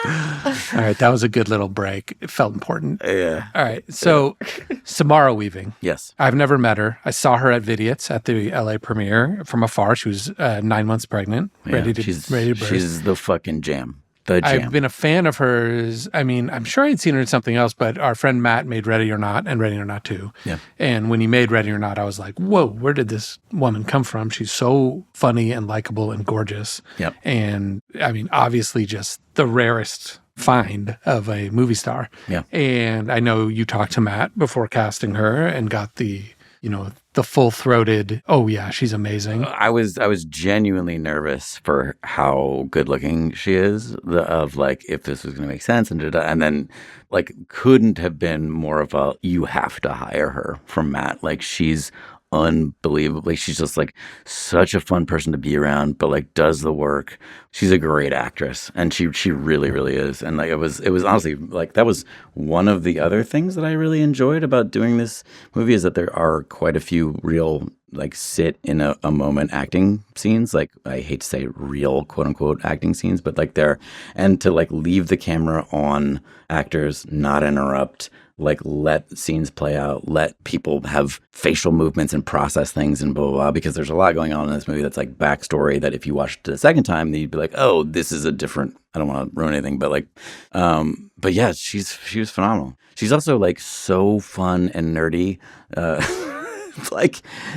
All right, that was a good little break. It felt important. Yeah. All right, so Samara Weaving. Yes. I've never met her. I saw her at Vidiot's at the LA premiere from afar. She was 9 months pregnant, ready to birth. She's the fucking jam. I've been a fan of hers. I mean, I'm sure I'd seen her in something else, but our friend Matt made Ready or Not and Ready or Not 2. Yeah. And when he made Ready or Not, I was like, whoa, where did this woman come from? She's so funny and likable and gorgeous. Yep. And I mean, obviously just the rarest find of a movie star. Yeah. And I know you talked to Matt before casting her and got the full-throated, oh yeah, she's amazing. I was genuinely nervous for how good-looking she is, if this was going to make sense, and then couldn't have been more of a, you have to hire her from Matt. She's unbelievably, she's just such a fun person to be around, but does the work. She's a great actress, and she really, really is. And it was honestly that was one of the other things that I really enjoyed about doing this movie, is that there are quite a few real sit in a moment acting scenes. I hate to say real quote unquote acting scenes, but and to leave the camera on actors, not interrupt, let scenes play out, let people have facial movements and process things and blah, blah, blah, because there's a lot going on in this movie that's backstory that if you watched it a second time, then you'd be oh, this is a different, I don't want to ruin anything, but yeah, she was phenomenal. She's also so fun and nerdy.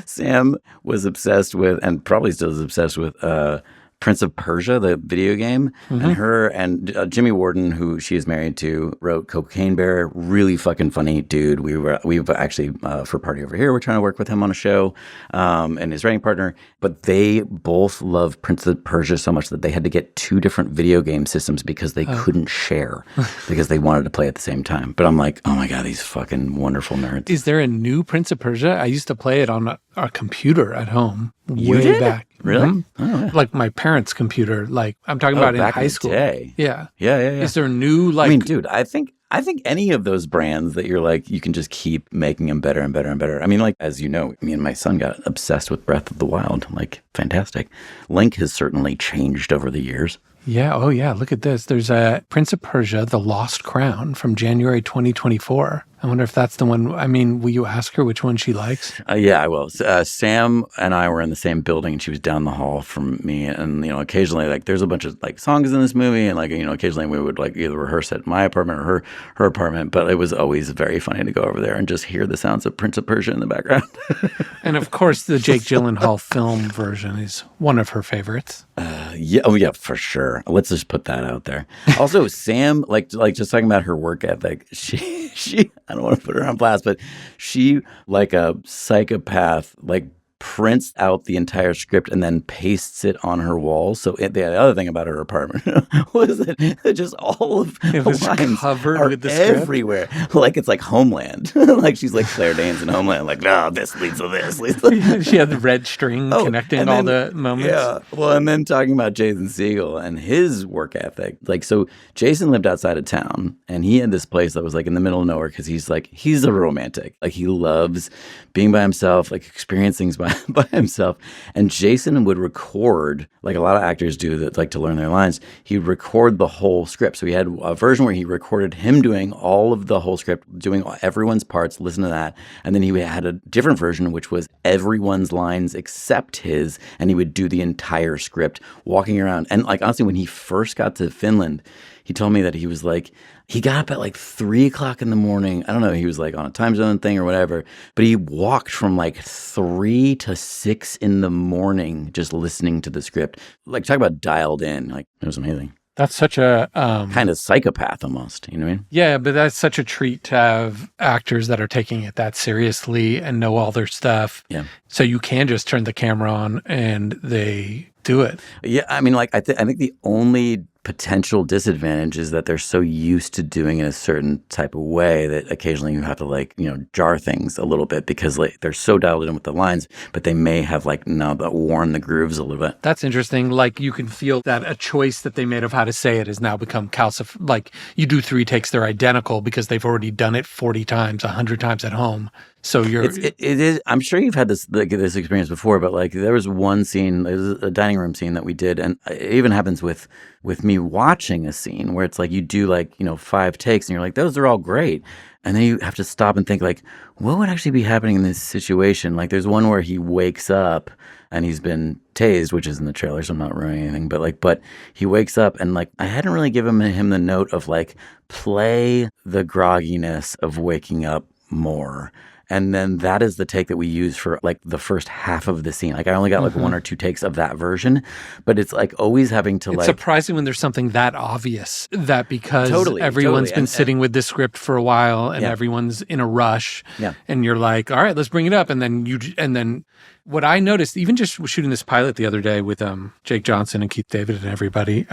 Sam was obsessed with, and probably still is obsessed with, Prince of Persia, the video game, and her and Jimmy Warden, who she is married to, wrote Cocaine Bear. Really fucking funny dude. We've actually for Party Over Here, we're trying to work with him on a show, and his writing partner. But they both love Prince of Persia so much that they had to get 2 different video game systems because they couldn't share because they wanted to play at the same time. But I'm oh my God, these fucking wonderful nerds. Is there a new Prince of Persia? I used to play it on our computer at home. You did? Back. Really? Mm-hmm. Oh, yeah. My parents' computer. I'm talking about in high school. Day. Yeah. Yeah. Is there new I mean, dude, I think any of those brands that you're you can just keep making them better and better and better. I mean, as you know, me and my son got obsessed with Breath of the Wild. Fantastic. Link has certainly changed over the years. Yeah. Oh, yeah. Look at this. There's a Prince of Persia, The Lost Crown from January 2024. I wonder if that's the one. I mean, will you ask her which one she likes? Yeah, I will. Sam and I were in the same building, and she was down the hall from me. And occasionally, like, there's a bunch of like songs in this movie, and like, occasionally we would like either rehearse at my apartment or her apartment. But it was always very funny to go over there and just hear the sounds of Prince of Persia in the background. And of course, the Jake Gyllenhaal film version is one of her favorites. Yeah, oh yeah, for sure. Let's just put that out there. Also, Sam, like just talking about her work ethic, she I don't want to put her on blast, but she, like a psychopath, like prints out the entire script and then pastes it on her wall. So the other thing about her apartment was that just all of the lines covered are with the script everywhere. Like it's like Homeland. Like she's like Claire Danes in Homeland. Like, no, this leads to this. She had the red string connecting all the moments. Yeah. Well, and then talking about Jason Segel and his work ethic. Like, so Jason lived outside of town, and he had this place that was like in the middle of nowhere because he's a romantic. Like, he loves being by himself, like experience things by himself. And Jason would record, like a lot of actors do that like to learn their lines. He'd record the whole script. So he had a version where he recorded him doing all of the whole script, doing everyone's parts, listen to that. And then he had a different version, which was everyone's lines except his. And he would do the entire script walking around. And like, honestly, when he first got to Finland, he told me that he was like, he got up at like 3 o'clock in the morning. I don't know, he was like on a time zone thing or whatever, but he walked from like 3 to 6 in the morning just listening to the script. Like, talk about dialed in. Like, it was amazing. That's such a kind of psychopath almost, you know what I mean? Yeah, but that's such a treat to have actors that are taking it that seriously and know all their stuff. Yeah. So you can just turn the camera on and they do it. Yeah, I mean, like, I think the only potential disadvantage is that they're so used to doing it a certain type of way that occasionally you have to like, jar things a little bit because like they're so dialed in with the lines, but they may have like now worn the grooves a little bit. That's interesting. Like, you can feel that a choice that they made of how to say it has now become calcified. Like, you do 3 takes, they're identical because they've already done it 40 times, 100 times at home. So it is. I'm sure you've had this experience before, but like there was one scene, there was a dining room scene that we did, and it even happens with me watching a scene where it's like you do like 5 takes, and you're like, those are all great, and then you have to stop and think like, what would actually be happening in this situation? Like, there's one where he wakes up and he's been tased, which is in the trailer, so I'm not ruining anything. But he wakes up and like I hadn't really given him the note of like play the grogginess of waking up more. And then that is the take that we use for like the first half of the scene. Like, I only got like 1 or 2 takes of that version, but it's like always having to It's surprising when there's something that obvious that because everyone's been sitting with this script for a while and everyone's in a rush and you're like, all right, let's bring it up. And then what I noticed, even just shooting this pilot the other day with Jake Johnson and Keith David and everybody,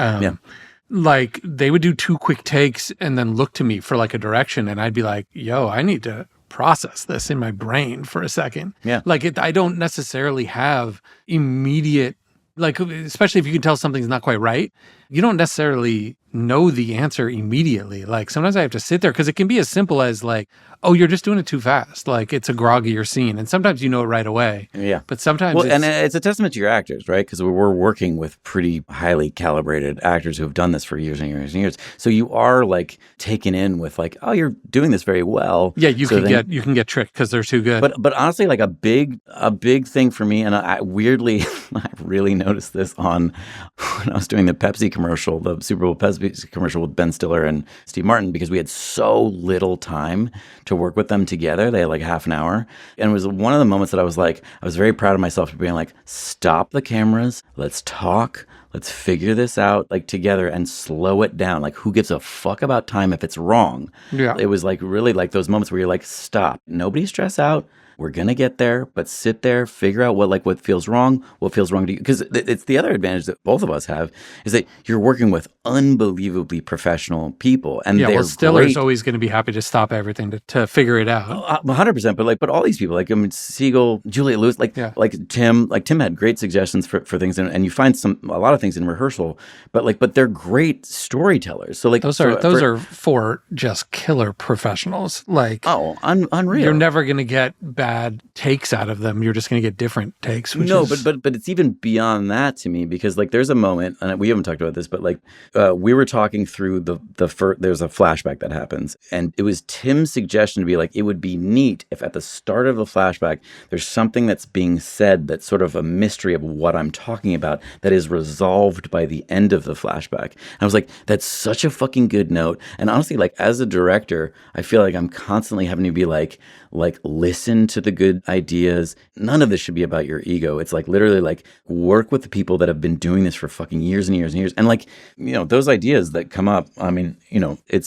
like they would do 2 quick takes and then look to me for like a direction. And I'd be like, yo, I need to process this in my brain for a second. Yeah. Like I don't necessarily have immediate, like, especially if you can tell something's not quite right, you don't necessarily know the answer immediately. Like, sometimes I have to sit there because it can be as simple as like, oh, you're just doing it too fast. Like, it's a groggier scene. And sometimes you know it right away. Yeah. But sometimes and it's a testament to your actors, right? Because we're working with pretty highly calibrated actors who have done this for years and years and years. So you are like taken in with like, oh, you're doing this very well. Yeah, you can get tricked because they're too good. But honestly, like a big thing for me, and I weirdly, I really noticed this when I was doing the Pepsi commercial, the Super Bowl Pepsi commercial with Ben Stiller and Steve Martin, because we had so little time to work with them together. They had like half an hour. And it was one of the moments that I was very proud of myself for being like, stop the cameras, let's talk, let's figure this out like together and slow it down. Like, who gives a fuck about time if it's wrong? Yeah. It was like really like those moments where you're like, stop, nobody stress out. We're going to get there, but sit there, figure out what feels wrong to you. Because it's the other advantage that both of us have is that you're working with unbelievably professional people. And they're Stiller's great. Always going to be happy to stop everything to figure it out. 100%. But all these people, like, I mean, Segel, Juliette Lewis, like Tim had great suggestions for things. And you find a lot of things in rehearsal, but they're great storytellers. So like, those are 4 just killer professionals. Like, unreal. You're never going to get bad takes out of them. You're just going to get different takes. But it's even beyond that to me, because like there's a moment, and we haven't talked about this, but like we were talking through the first, there's a flashback that happens, and it was Tim's suggestion to be like, it would be neat if at the start of the flashback, there's something that's being said that's sort of a mystery of what I'm talking about that is resolved by the end of the flashback. And I was like, that's such a fucking good note. And honestly, like as a director, I feel like I'm constantly having to be like listen to the good ideas. None of this should be about your ego. It's like literally like work with the people that have been doing this for fucking years and years and years. And like, you know, those ideas that come up, I mean, you know, it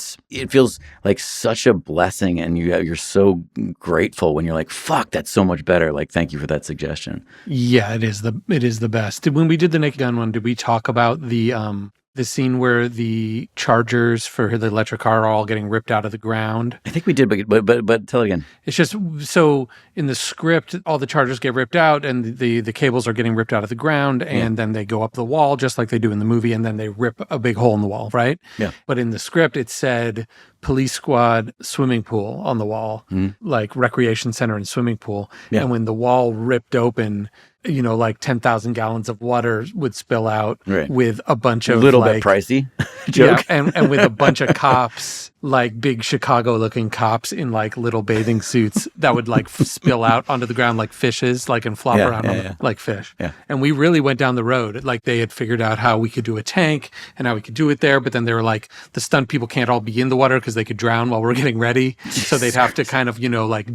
feels like such a blessing, and you're so grateful when you're like, fuck, that's so much better. Like, thank you for that suggestion. Yeah, it is the best. When we did the Naked Gun one, did we talk about the scene where the chargers for the electric car are all getting ripped out of the ground? I think we did, but tell it again. It's just, so in the script, all the chargers get ripped out and the cables are getting ripped out of the ground, and then they go up the wall just like they do in the movie, and then they rip a big hole in the wall, right? Yeah. But in the script, it said police squad swimming pool on the wall, like recreation center and swimming pool. Yeah. And when the wall ripped open, you know, like 10,000 gallons of water would spill out with a bunch of little bit pricey joke. Yeah, and with a bunch of cops, like big Chicago looking cops in like little bathing suits that would like spill out onto the ground like fishes, like and flop around like fish. Yeah. And we really went down the road. Like they had figured out how we could do a tank and how we could do it there. But then they were like, the stunt people can't all be in the water because they could drown while we're getting ready. So they'd have to kind of, you know, like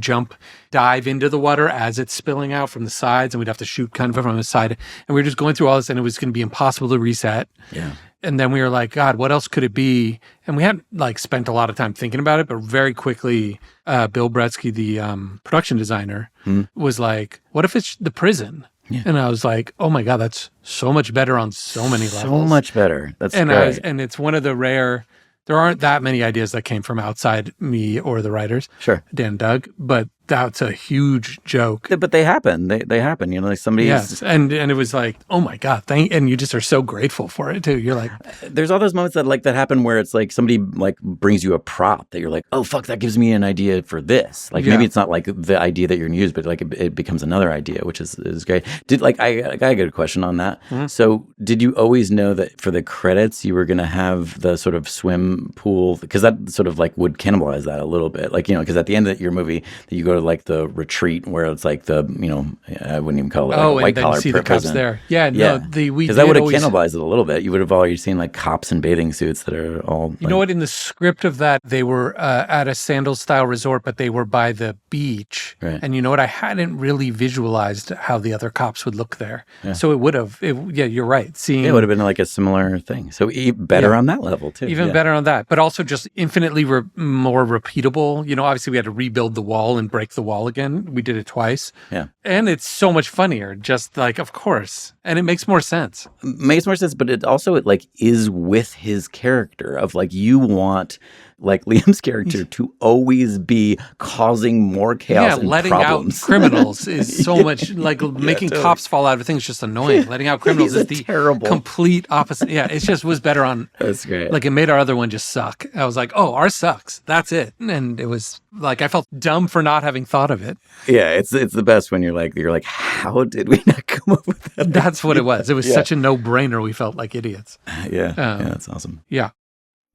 dive into the water as it's spilling out from the sides, and we'd have to shoot kind of from the side. And we were just going through all this, and it was going to be impossible to reset. Yeah. And then we were like, God, what else could it be? And we hadn't like spent a lot of time thinking about it, but very quickly, Bill Bretsky, the production designer, was like, what if it's the prison? Yeah. And I was like, oh my God, that's so much better on so many levels. So much better. That's and great. and it's one of the rare, there aren't that many ideas that came from outside me or the writers. Sure. Dan and Doug, but that's a huge joke. But they happen. They happen. You know, like somebody's... Yes, and it was like, oh my God, and you just are so grateful for it too. You're like... There's all those moments that happen where it's like somebody like brings you a prop that you're like, oh fuck, that gives me an idea for this. Like maybe it's not like the idea that you're going to use, but like it becomes another idea, which is great. I got a question on that. Mm-hmm. So did you always know that for the credits you were going to have the sort of swim pool? Because that sort of like would cannibalize that a little bit. Like, you know, because at the end of your movie, you go to like the retreat where it's like the, you know, I wouldn't even call it like a white collar prison. The cops there. Yeah, no, because that would have cannibalized it a little bit. You would have already seen like cops in bathing suits that are all. You know what? In the script of that, they were at a sandal style resort, but they were by the beach. Right. And you know what? I hadn't really visualized how the other cops would look there. Yeah. So it would have. Yeah, you're right. It would have been like a similar thing. So better on that level too. Even better on that, but also just infinitely more repeatable. You know, obviously we had to rebuild the wall and break the wall again. We did it twice. Yeah. And it's so much funnier, just like, of course. And it makes more sense. Makes more sense, but it also like is with his character of like, you want like Liam's character to always be causing more chaos and letting problems. Out criminals is so much like making cops fall out of things just annoying. Letting out criminals is the terrible complete opposite. Yeah, it just was better on. That's great. Like it made our other one just suck. I was like, oh, ours sucks. That's it. And it was like I felt dumb for not having thought of it. Yeah, it's the best when you're like, how did we not come up with that? That's what it was. It was such a no-brainer. We felt like idiots. Yeah, that's awesome. Yeah.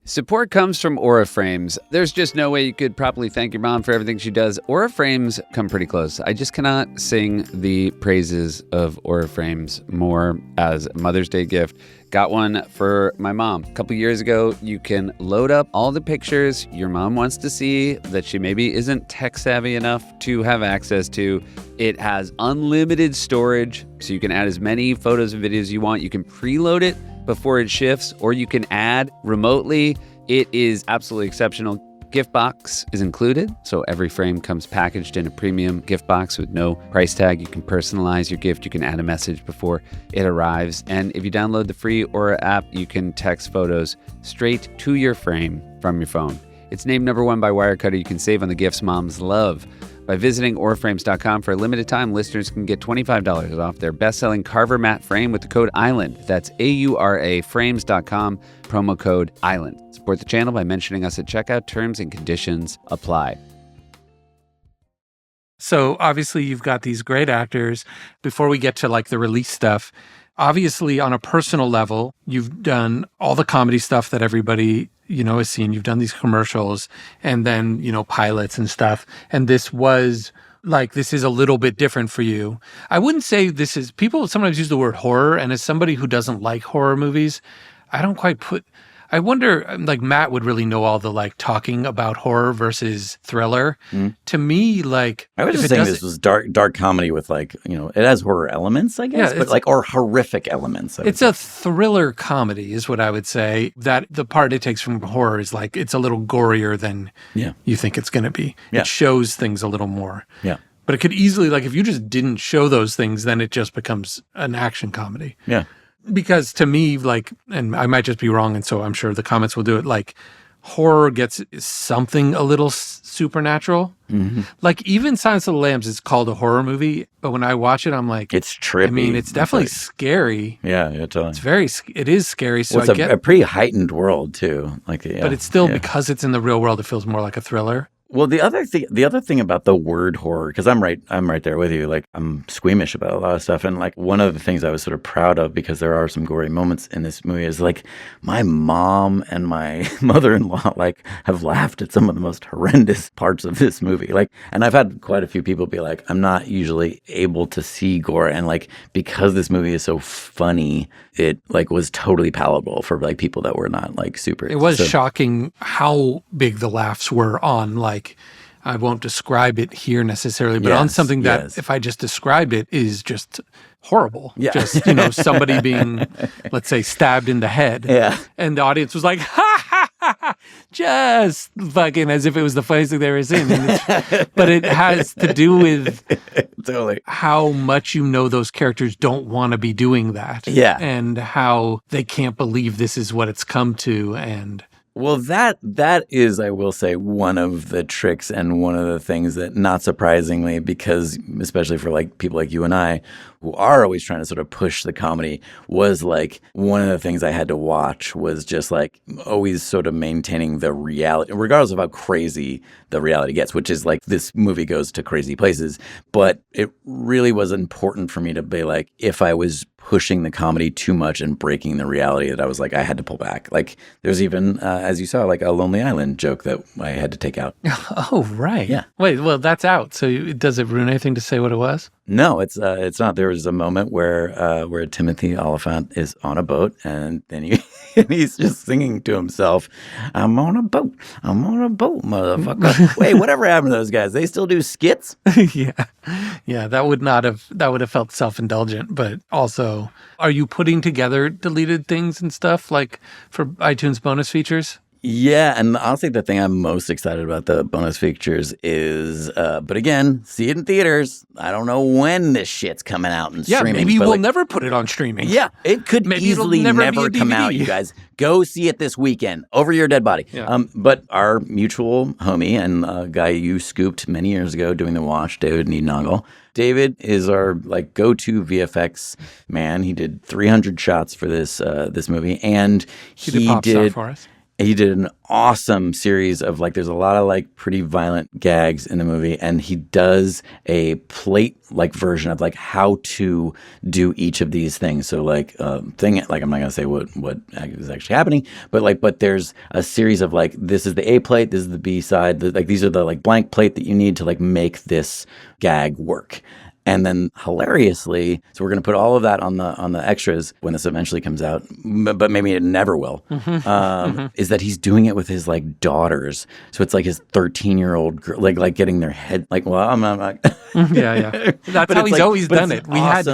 Support comes from Aura Frames. There's just no way you could properly thank your mom for everything she does. Aura Frames come pretty close. I just cannot sing the praises of Aura Frames more as a Mother's Day gift. Got one for my mom. A couple years ago, you can load up all the pictures your mom wants to see that she maybe isn't tech savvy enough to have access to. It has unlimited storage, so you can add as many photos and videos you want. You can preload it before it shifts, or you can add remotely. It is absolutely exceptional. Gift box is included, so every frame comes packaged in a premium gift box with no price tag. You can personalize your gift. You can add a message before it arrives. And if you download the free Aura app, you can text photos straight to your frame from your phone. It's named #1 by Wirecutter. You can save on the gifts moms love. By visiting auraframes.com for a limited time, listeners can get $25 off their best-selling Carver matte frame with the code ISLAND. That's AURAFrames.com, promo code ISLAND. Support the channel by mentioning us at checkout. Terms and conditions apply. So obviously you've got these great actors. Before we get to like the release stuff, obviously on a personal level, you've done all the comedy stuff that everybody, has seen. You've done these commercials and then, pilots and stuff. And this was this is a little bit different for you. I wouldn't say this is, people sometimes use the word horror. And as somebody who doesn't like horror movies, I wonder, Matt would really know all the talking about horror versus thriller. To me, I was just saying this was dark comedy with it has horror elements, I guess, but or horrific elements. It's a thriller comedy is what I would say. That the part it takes from horror is it's a little gorier than you think it's going to be. Yeah. It shows things a little more. Yeah. But it could easily, if you just didn't show those things, then it just becomes an action comedy. Yeah. Because to me, and I might just be wrong, and so I'm sure the comments will do it, horror gets something a little supernatural. Mm-hmm. Even Silence of the Lambs is called a horror movie, but when I watch it, I'm it's trippy. I mean, it's definitely scary. Yeah, totally. It is scary. So it's a pretty heightened world too. But it's still, because it's in the real world, it feels more like a thriller. Well, the other thing about the word horror, because I'm right there with you. I'm squeamish about a lot of stuff, and one of the things I was sort of proud of, because there are some gory moments in this movie, is my mom and my mother-in-law have laughed at some of the most horrendous parts of this movie. And I've had quite a few people be like, I'm not usually able to see gore, and because this movie is so funny, it was totally palatable for people that were not super. It was shocking how big the laughs were on I won't describe it here necessarily, but on something that if I just described it is just horrible. Yeah. Just, somebody being, let's say, stabbed in the head. Yeah. And the audience was like, ha, ha, ha, ha, just fucking as if it was the funniest thing they ever seen. But it has to do with totally how much those characters don't want to be doing that. Yeah. And how they can't believe this is what it's come to. And well, that is, I will say, one of the tricks and one of the things that, not surprisingly, because especially for people like you and I, who are always trying to sort of push the comedy, was one of the things I had to watch was just always sort of maintaining the reality, regardless of how crazy the reality gets, which is this movie goes to crazy places. But it really was important for me to be if I was pushing the comedy too much and breaking the reality, that I was I had to pull back. There's even, as you saw, a Lonely Island joke that I had to take out. Oh, right. Yeah. Wait, well, that's out. So does it ruin anything to say what it was? No, it's not. There was a moment where Timothy Oliphant is on a boat, and then he's just singing to himself, I'm on a boat, motherfucker. Wait, whatever happened to those guys? They still do skits? Yeah, that would have felt self-indulgent, but also, are you putting together deleted things and stuff for iTunes bonus features? Yeah, and honestly, the thing I'm most excited about the bonus features is, but again, see it in theaters. I don't know when this shit's coming out and streaming. Yeah, maybe we'll never put it on streaming. Yeah, it could easily never come out, you guys. Go see it this weekend, over your dead body. Yeah. But our mutual homie and a guy you scooped many years ago doing The Wash, David Neednoggle. David is our go-to VFX man. He did 300 shots for this movie, and he did for us. He did an awesome series of there's a lot of pretty violent gags in the movie, and he does a plate version of how to do each of these things. So I'm not gonna say what is actually happening, but there's a series of this is the A plate, this is the B side, these are the blank plate that you need to make this gag work. And then hilariously, so we're going to put all of that on the extras when this eventually comes out, but maybe it never will, is that he's doing it with his daughters. So it's his 13-year-old girl, getting their head, well, I'm not. Yeah. That's how he's always done it. We had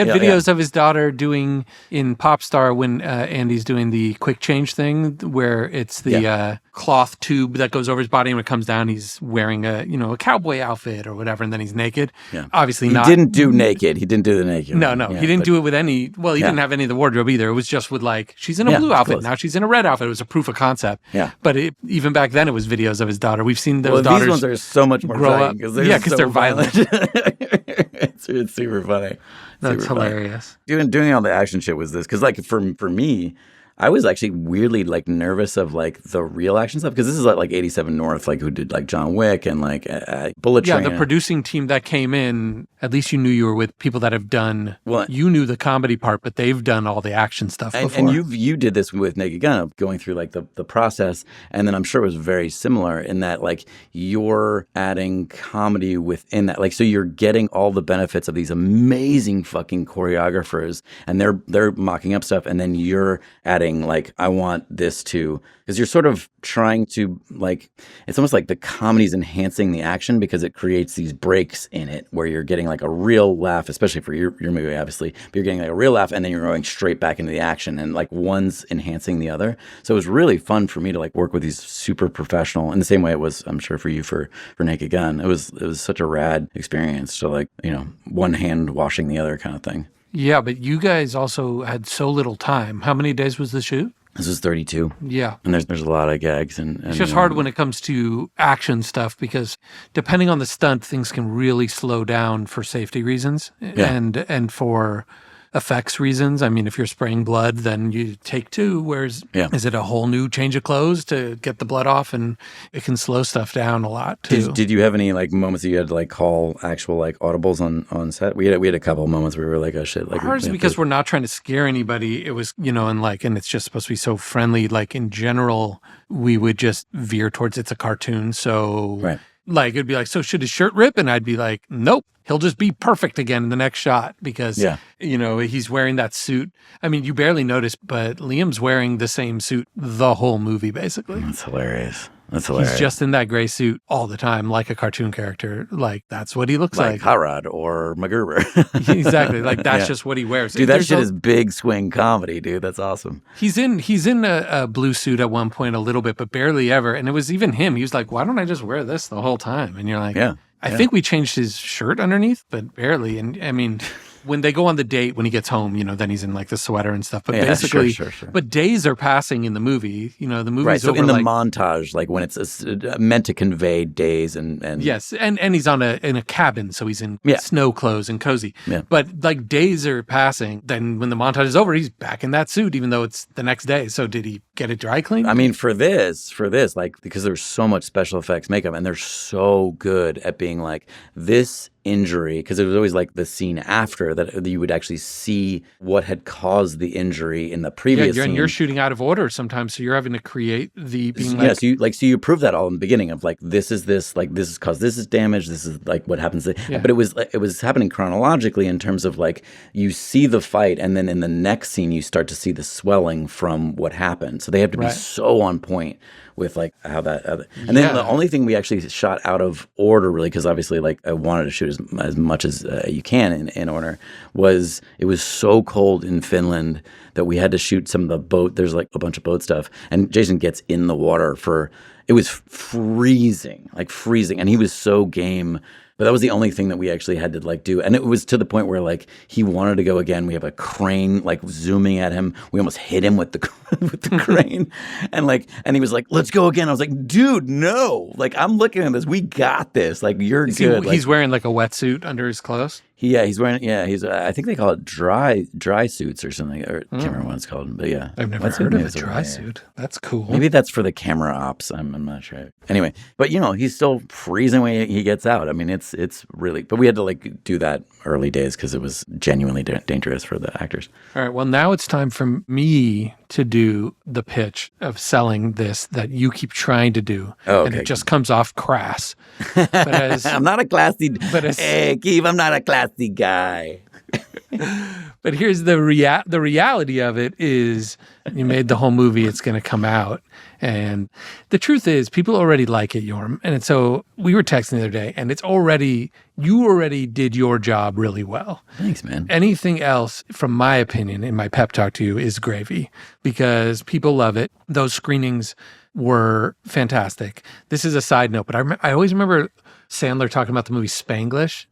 videos of his daughter doing in Popstar when Andy's doing the quick change thing where it's the cloth tube that goes over his body, and when it comes down, he's wearing a cowboy outfit or whatever, and then he's naked. Yeah. Obviously he didn't do naked. He didn't do the naked. No, he didn't do it with any. Well, he didn't have any of the wardrobe either. It was just with she's in a blue outfit now. She's in a red outfit. It was a proof of concept. Yeah. But even back then, it was videos of his daughter. We've seen those daughters. These ones are so much more grow up because they're violent. It's super funny. That's hilarious. Funny. Doing all the action shit was this because for me, I was actually weirdly like nervous of like the real action stuff because this is like 87 North, like who did like John Wick and like Bullet Train. Yeah, the producing team that came in, at least you knew you were with people that have done, you knew the comedy part, but they've done all the action stuff before. And you did this with Naked Gun, going through like the process. And then I'm sure it was very similar in that like you're adding comedy within that. Like, so you're getting all the benefits of these amazing fucking choreographers and they're mocking up stuff. And then you're adding like, I want this to, because you're sort of trying to like, it's almost like the comedy's enhancing the action because it creates these breaks in it where you're getting like a real laugh, especially for your movie, obviously, but you're getting like a real laugh and then you're going straight back into the action and like one's enhancing the other. So it was really fun for me to like work with these super professional in the same way it was, I'm sure for you for Naked Gun. It was such a rad experience to like, you know, one hand washing the other kind of thing. Yeah, but you guys also had so little time. How many days was the shoot? This was 32. Yeah. And there's a lot of gags. And it's just hard when it comes to action stuff because depending on the stunt, things can really slow down for safety reasons and for effects reasons. I mean, if you're spraying blood, then you take 2, whereas is it a whole new change of clothes to get the blood off? And it can slow stuff down a lot, too. Did you have any, like, moments that you had to, like, call actual, like, audibles on set? We had a couple of moments where we were like, oh, shit. Like, ours, because we're not trying to scare anybody. It was, you know, and it's just supposed to be so friendly. Like, in general, we would just veer towards it's a cartoon. So, like, it'd be like, so should his shirt rip? And I'd be like, nope. He'll just be perfect again in the next shot because, you know, he's wearing that suit. I mean, you barely notice, but Liam's wearing the same suit the whole movie, basically. That's hilarious. That's hilarious. He's just in that gray suit all the time, like a cartoon character. Like, that's what he looks like. Like Hot Rod or MacGruber. Exactly. Like, that's just what he wears. Dude, that shit is big swing comedy, dude. That's awesome. He's in a blue suit at one point a little bit, but barely ever. And it was even him. He was like, why don't I just wear this the whole time? And you're like, I think we changed his shirt underneath, but barely. And I mean, when they go on the date, when he gets home, you know, then he's in like the sweater and stuff. But basically, sure. But days are passing in the movie. You know, the movie's so over. In the montage, like when it's meant to convey days and yes, and he's in a cabin, so he's in snow clothes and cozy. Yeah. But like days are passing. Then when the montage is over, he's back in that suit, even though it's the next day. So did he get it dry cleaned? I mean, for this, like because there's so much special effects makeup, and they're so good at being like this injury, because it was always like the scene after that you would actually see what had caused the injury in the previous scene. And you're shooting out of order sometimes, so you're having to create the being so you prove that all in the beginning of like this is caused this is damage, this is like what happens. But it was happening chronologically in terms of like you see the fight and then in the next scene you start to see the swelling from what happened. So they have to be so on point with like how that and then the only thing we actually shot out of order really, because obviously like I wanted to shoot as much as you can in order, was it was so cold in Finland that we had to shoot some of the boat. There's like a bunch of boat stuff, and Jason gets in the water it was freezing, and he was so game. But that was the only thing that we actually had to like do. And it was to the point where like he wanted to go again. We have a crane like zooming at him. We almost hit him with the crane. And he was like, let's go again. I was like, dude, no. Like, I'm looking at this. We got this. Like, you're good. He's wearing like a wetsuit under his clothes? He's wearing, he's, I think they call it dry suits or something. Or I can't remember what it's called, but yeah. I've never heard of a dry suit. That's cool. Maybe that's for the camera ops. I'm not sure. Anyway, but you know, he's still freezing when he gets out. I mean, it's really, but we had to like do that early days because it was genuinely dangerous for the actors. All right. Well, now it's time for me to do the pitch of selling this that you keep trying to do. Oh, okay. And it just comes off crass. But I'm not a classy, hey, Kiv, I'm not a classy guy. But here's the reality of it is you made the whole movie, it's going to come out. And the truth is people already like it, Jorm. And so we were texting the other day and you already did your job really well. Thanks, man. Anything else, from my opinion, in my pep talk to you is gravy because people love it. Those screenings were fantastic. This is a side note, but I always remember Sandler talking about the movie Spanglish,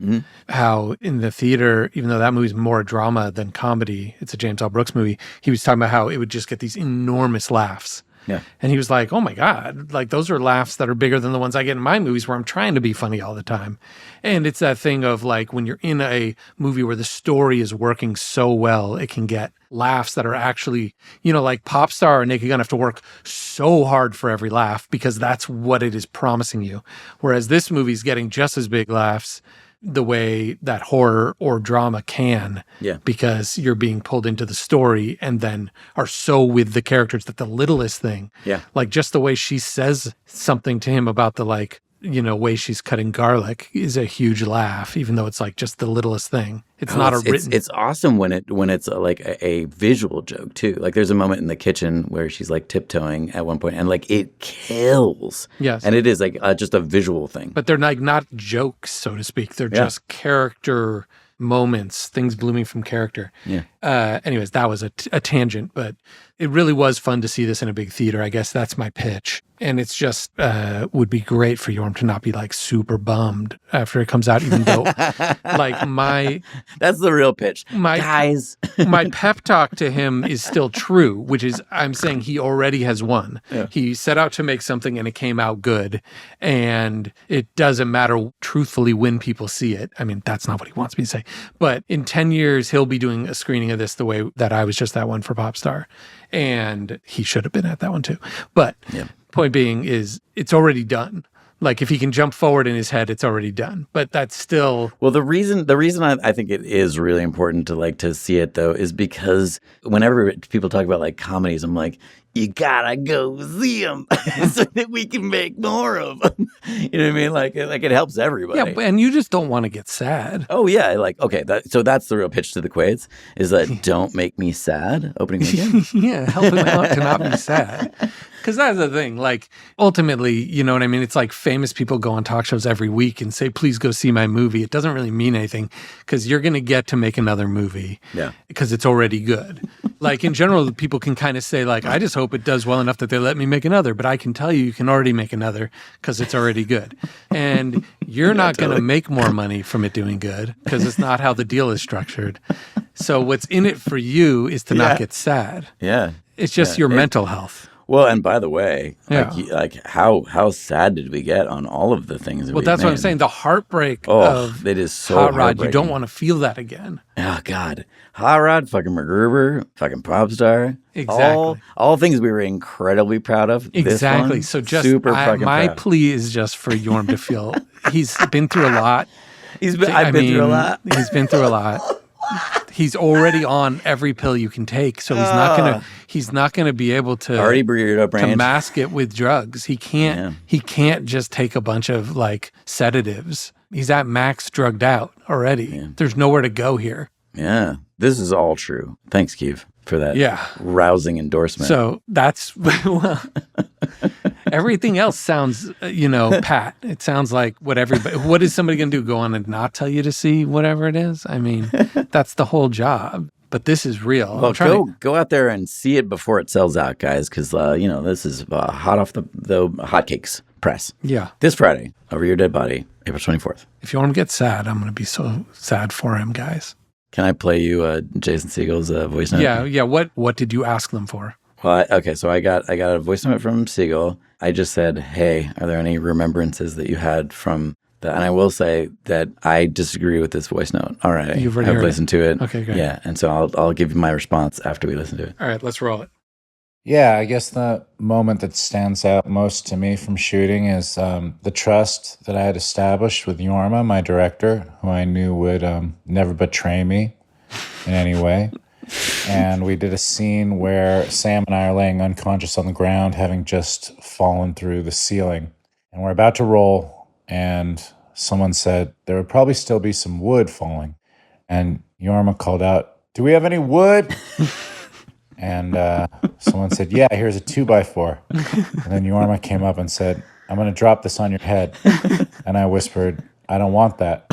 how in the theater, even though that movie's more drama than comedy, it's a James L. Brooks movie, he was talking about how it would just get these enormous laughs. Yeah. And he was like, oh my God, like those are laughs that are bigger than the ones I get in my movies where I'm trying to be funny all the time. And it's that thing of like when you're in a movie where the story is working so well, it can get laughs that are actually, like Pop Star or Naked Gun have to work so hard for every laugh because that's what it is promising you. Whereas this movie's getting just as big laughs the way that horror or drama can, because you're being pulled into the story and then are so with the characters that the littlest thing, like just the way she says something to him about the way she's cutting garlic is a huge laugh, even though it's like just the littlest thing. It's not a written. It's awesome when it's like a visual joke too. Like there's a moment in the kitchen where she's like tiptoeing at one point, and like it kills. Yes, and it is like just a visual thing. But they're like not jokes, so to speak. They're just character moments, things blooming from character. Yeah. Anyways, that was a tangent, but it really was fun to see this in a big theater. I guess that's my pitch. And it's just would be great for Jorm to not be like super bummed after it comes out, even though like that's the real pitch. Guys. My pep talk to him is still true, which is I'm saying he already has won. Yeah. He set out to make something and it came out good. And it doesn't matter truthfully when people see it. I mean, that's not what he wants me to say. But in 10 years, he'll be doing a screening of this the way that I was just that one for Popstar. And he should have been at that one too. But point being is it's already done. Like if he can jump forward in his head, it's already done. But that's still the reason I think it is really important to see it though is because whenever people talk about like comedies, I'm like, you gotta go see them so that we can make more of them. You know what I mean? Like it helps everybody. Yeah, and you just don't want to get sad. Oh yeah, like okay. So that's the real pitch to the Quaids is that don't make me sad. Opening weekend. Yeah, help him out to not be sad. Because that's the thing. Like ultimately, you know what I mean? It's like famous people go on talk shows every week and say, "Please go see my movie." It doesn't really mean anything because you're going to get to make another movie. Yeah. Because it's already good. Like in general, people can kind of say like, I just hope it does well enough that they let me make another. But I can tell you can already make another because it's already good. And you're not going to make more money from it doing good because it's not how the deal is structured. So what's in it for you is to not get sad. Yeah. It's just your mental health. Well, and by the way, like how sad did we get on all of the things that Well, that's made? what I'm saying. The heartbreak of it is so Hot Rod, you don't want to feel that again. Oh, God. Hot Rod, fucking MacGruber, fucking Popstar. Exactly. All things we were incredibly proud of. Exactly. This So one, just super fucking my proud. plea is just for Jorm to feel he's been through a lot. I've been through a lot. He's been through a lot. He's already on every pill you can take, so he's not gonna be able to already burrito brain to mask it with drugs. He can't just take a bunch of like sedatives. He's at max drugged out already. Yeah. There's nowhere to go here. Yeah, this is all true. Thanks, Kiv, for that rousing endorsement. So that's everything else sounds, pat. It sounds like what is somebody going to do? Go on and not tell you to see whatever it is? I mean, that's the whole job. But this is real. Well, go out there and see it before it sells out, guys, because, this is hot off the hotcakes press. Yeah. This Friday, Over Your Dead Body, April 24th. If you want to get sad, I'm going to be so sad for him, guys. Can I play you Jason Segel's voice note? Yeah. What did you ask them for? Well, so I got a voice note from Segel. I just said, "Hey, are there any remembrances that you had from that?" And I will say that I disagree with this voice note. All right, You've already I've listened to it. Okay, good. Yeah, and so I'll give you my response after we listen to it. All right, let's roll it. Yeah, I guess the moment that stands out most to me from shooting is the trust that I had established with Jorma, my director, who I knew would never betray me in any way. And we did a scene where Sam and I are laying unconscious on the ground, having just fallen through the ceiling. And we're about to roll, and someone said there would probably still be some wood falling. And Jorma called out, "Do we have any wood?" And someone said, "Yeah, here's a 2x4. And then Jorma came up and said, "I'm going to drop this on your head." And I whispered, "I don't want that."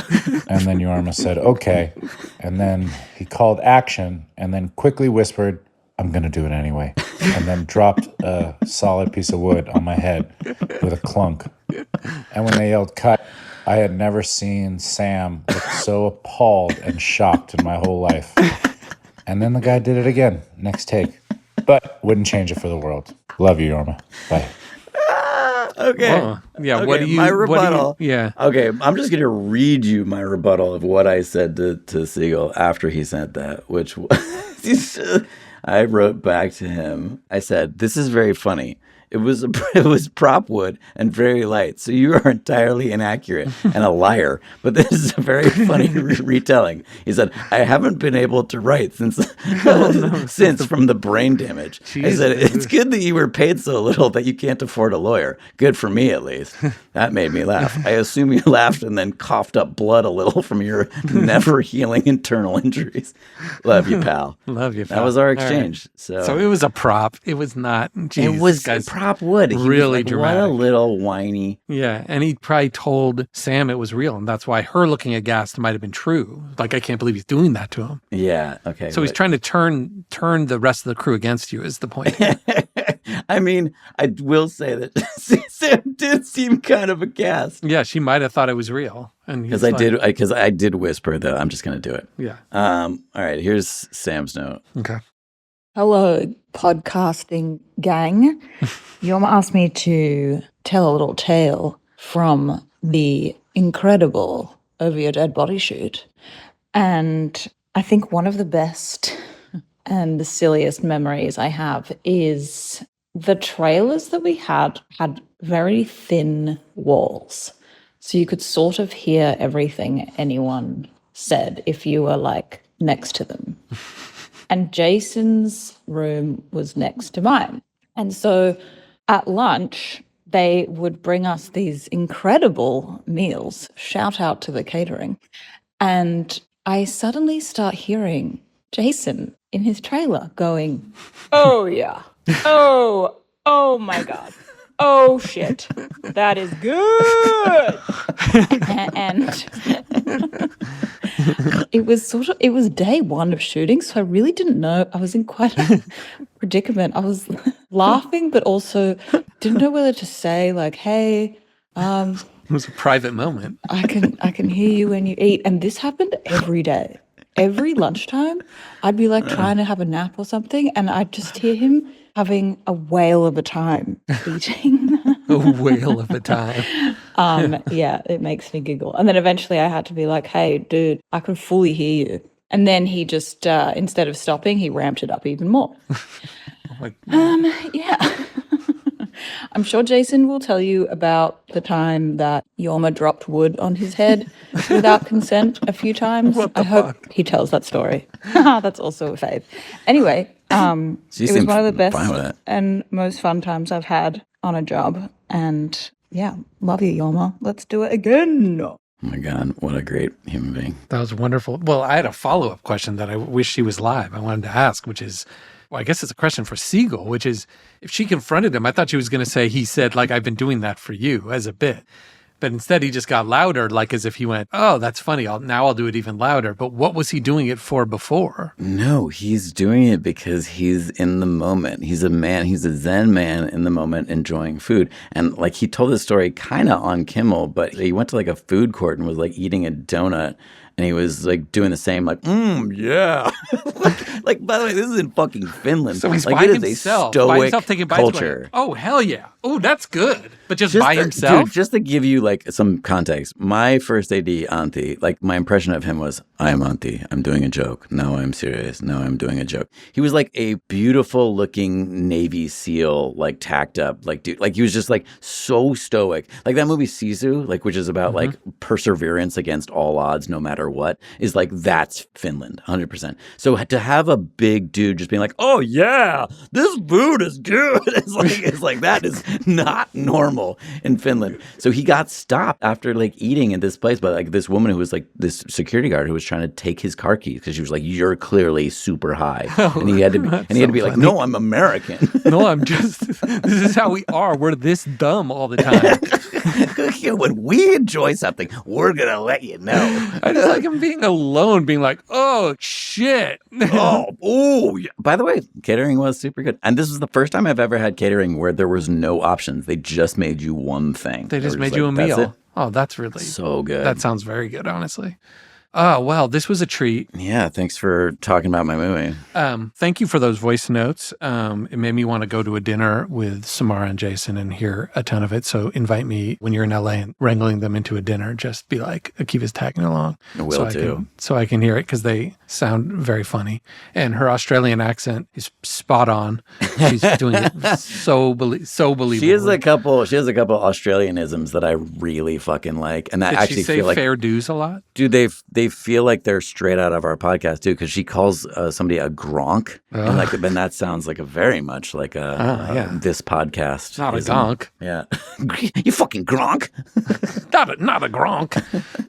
And then Jorma said, "Okay." And then he called action and then quickly whispered, "I'm going to do it anyway." And then dropped a solid piece of wood on my head with a clunk. And when they yelled cut, I had never seen Sam look so appalled and shocked in my whole life. And then the guy did it again, next take. But wouldn't change it for the world. Love you, Jorma. Bye. Okay. Whoa. Yeah. Okay, What do you? my rebuttal. Yeah. Okay, I'm just going to read you my rebuttal of what I said to Segel after he sent that, which was, I wrote back to him. I said, "This is very funny. It was prop wood and very light, so you are entirely inaccurate and a liar. But this is a very funny retelling." He said, "I haven't been able to write since from the brain damage." I said, "It's good that you were paid so little that you can't afford a lawyer. Good for me, at least." That made me laugh. I assume you laughed and then coughed up blood a little from your never healing internal injuries. Love you, pal. Love you, pal. That was our exchange. Right. So it was a prop. It was not. Geez, it was prop wood. He really was like, dramatic. What a little whiny. Yeah, and he probably told Sam it was real, and that's why her looking aghast might have been true. Like, I can't believe he's doing that to him. Yeah. Okay. So he's trying to turn the rest of the crew against you. Is the point? I mean, I will say that Sam did seem kind of aghast. Yeah, she might have thought it was real, and because I did whisper though. I'm just gonna do it. Yeah. All right. Here's Sam's note. Okay. Hello, podcasting gang. Jorma asked me to tell a little tale from the incredible Over Your Dead Body shoot. And I think one of the best and the silliest memories I have is the trailers that we had very thin walls. So you could sort of hear everything anyone said if you were like next to them. And Jason's room was next to mine. And so at lunch, they would bring us these incredible meals. Shout out to the catering. And I suddenly start hearing Jason in his trailer going, "Oh, yeah. Oh my God. Oh, shit. That is good." And it was day one of shooting, so I really didn't know. I was in quite a predicament. I was laughing, but also didn't know whether to say like, "Hey, it was a private moment. I can hear you when you eat." And this happened every day. Every lunchtime, I'd be like trying to have a nap or something, and I'd just hear him having a whale of a time eating. A whale of a time. Yeah, it makes me giggle. And then eventually I had to be like, "Hey, dude, I can fully hear you." And then he just, instead of stopping, he ramped it up even more. Yeah. I'm sure Jason will tell you about the time that Jorma dropped wood on his head without consent a few times. I hope he tells that story. That's also a fave. Anyway, it was one of the best and most fun times I've had on a job. And yeah, love you, Jorma. Let's do it again. Oh my God, what a great human being. That was wonderful. Well, I had a follow-up question that I wish she was live. I wanted to ask, which is, well, I guess it's a question for Segel, which is, if she confronted him, I thought she was going to say, he said, like, "I've been doing that for you," as a bit. But instead, he just got louder, like as if he went, "Oh, that's funny. I'll do it even louder." But what was he doing it for before? No, he's doing it because he's in the moment. He's a Zen man in the moment, enjoying food. And like, he told this story kind of on Kimmel, but he went to like a food court and was like eating a donut. And he was like doing the same, like, yeah. like, by the way, this is in fucking Finland. So he's like, by it himself. Is a stoic by himself taking bites. culture. Going, "Oh, hell yeah. Oh, that's good." But just by himself? Dude, just to give you like some context, my first AD, Antti, like my impression of him was, "I am Antti. I'm doing a joke. No, I'm serious. No, I'm doing a joke." He was like a beautiful looking Navy SEAL, like tacked up, like dude, like he was just like so stoic. Like that movie Sisu, like which is about like perseverance against all odds, no matter what, is like that's Finland, 100%. So to have a big dude just being like, "Oh yeah, this food is good," it's like that is not normal in Finland. So he got stopped after like eating at this place by like this woman who was like this security guard who was trying to take his car keys because she was like, "You're clearly super high," and he had to be like, "No, I'm American." No, I'm just. This is how we are. We're this dumb all the time. When we enjoy something, we're gonna let you know. I just like him being alone, being like, "Oh shit." Yeah. By the way, catering was super good, and this was the first time I've ever had catering where there was no options. They just made you one thing. They just made you a meal. Oh, that's really so good. That sounds very good, honestly. Oh, well, this was a treat. Yeah, thanks for talking about my movie. Thank you for those voice notes. It made me want to go to a dinner with Samara and Jason and hear a ton of it. So invite me when you're in LA and wrangling them into a dinner. Just be like, Akiva's tagging along. So I can hear it because they sound very funny. And her Australian accent is spot on. She's doing it so believable. She has a couple Australianisms that I really fucking like. And that Did actually she say feel like fair dues a lot? Dude, they feel like they're straight out of our podcast too, because she calls somebody a gronk, and that sounds like very much like this podcast. Not a gonk. Yeah, you fucking gronk. not a gronk.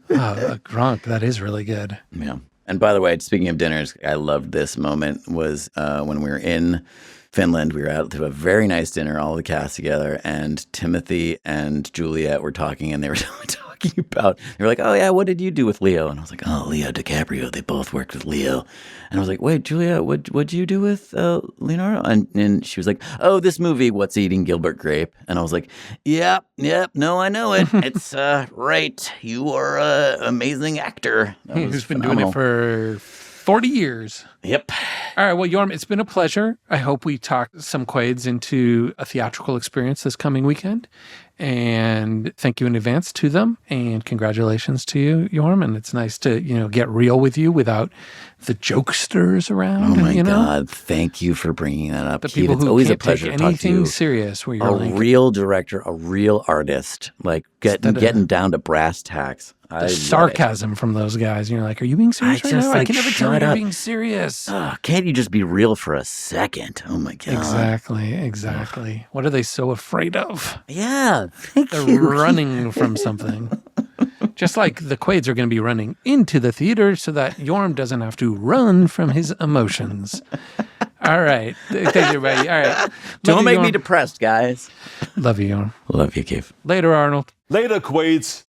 A gronk. That is really good. Yeah. And by the way, speaking of dinners, I loved this moment was when we were in Finland. We were out to a very nice dinner, all the cast together, and Timothy and Juliet were talking, and they were talking about, they were like, oh yeah, what did you do with Leo? And I was like, oh, Leo DiCaprio, they both worked with Leo. And I was like, wait, Juliet, what'd you do with Leonardo? And she was like, oh, this movie, What's Eating Gilbert Grape? And I was like, yep, no, I know it. It's right. You are an amazing actor. Who's been doing it for 40 years. Yep. All right. Well, Jorm, it's been a pleasure. I hope we talked some Quaids into a theatrical experience this coming weekend. And thank you in advance to them. And congratulations to you, Jorm. And it's nice to, get real with you without the jokesters around. Oh, my God. Thank you for bringing that up. The people it's who always can't a pleasure take to talk to anything you. serious. Where you're a real director, a real artist, like getting down to brass tacks. The sarcasm from those guys. And you're like, are you being serious right now? I can never tell you're being serious. Can't you just be real for a second? Oh, my God. Exactly. What are they so afraid of? Yeah. They're running from something. Just like the Quaids are going to be running into the theater so that Jorm doesn't have to run from his emotions. All right. Thank you, everybody. All right. Don't make me depressed, guys. Love you, Jorm. Love you, Kiv. Later, Arnold. Later, Quaids.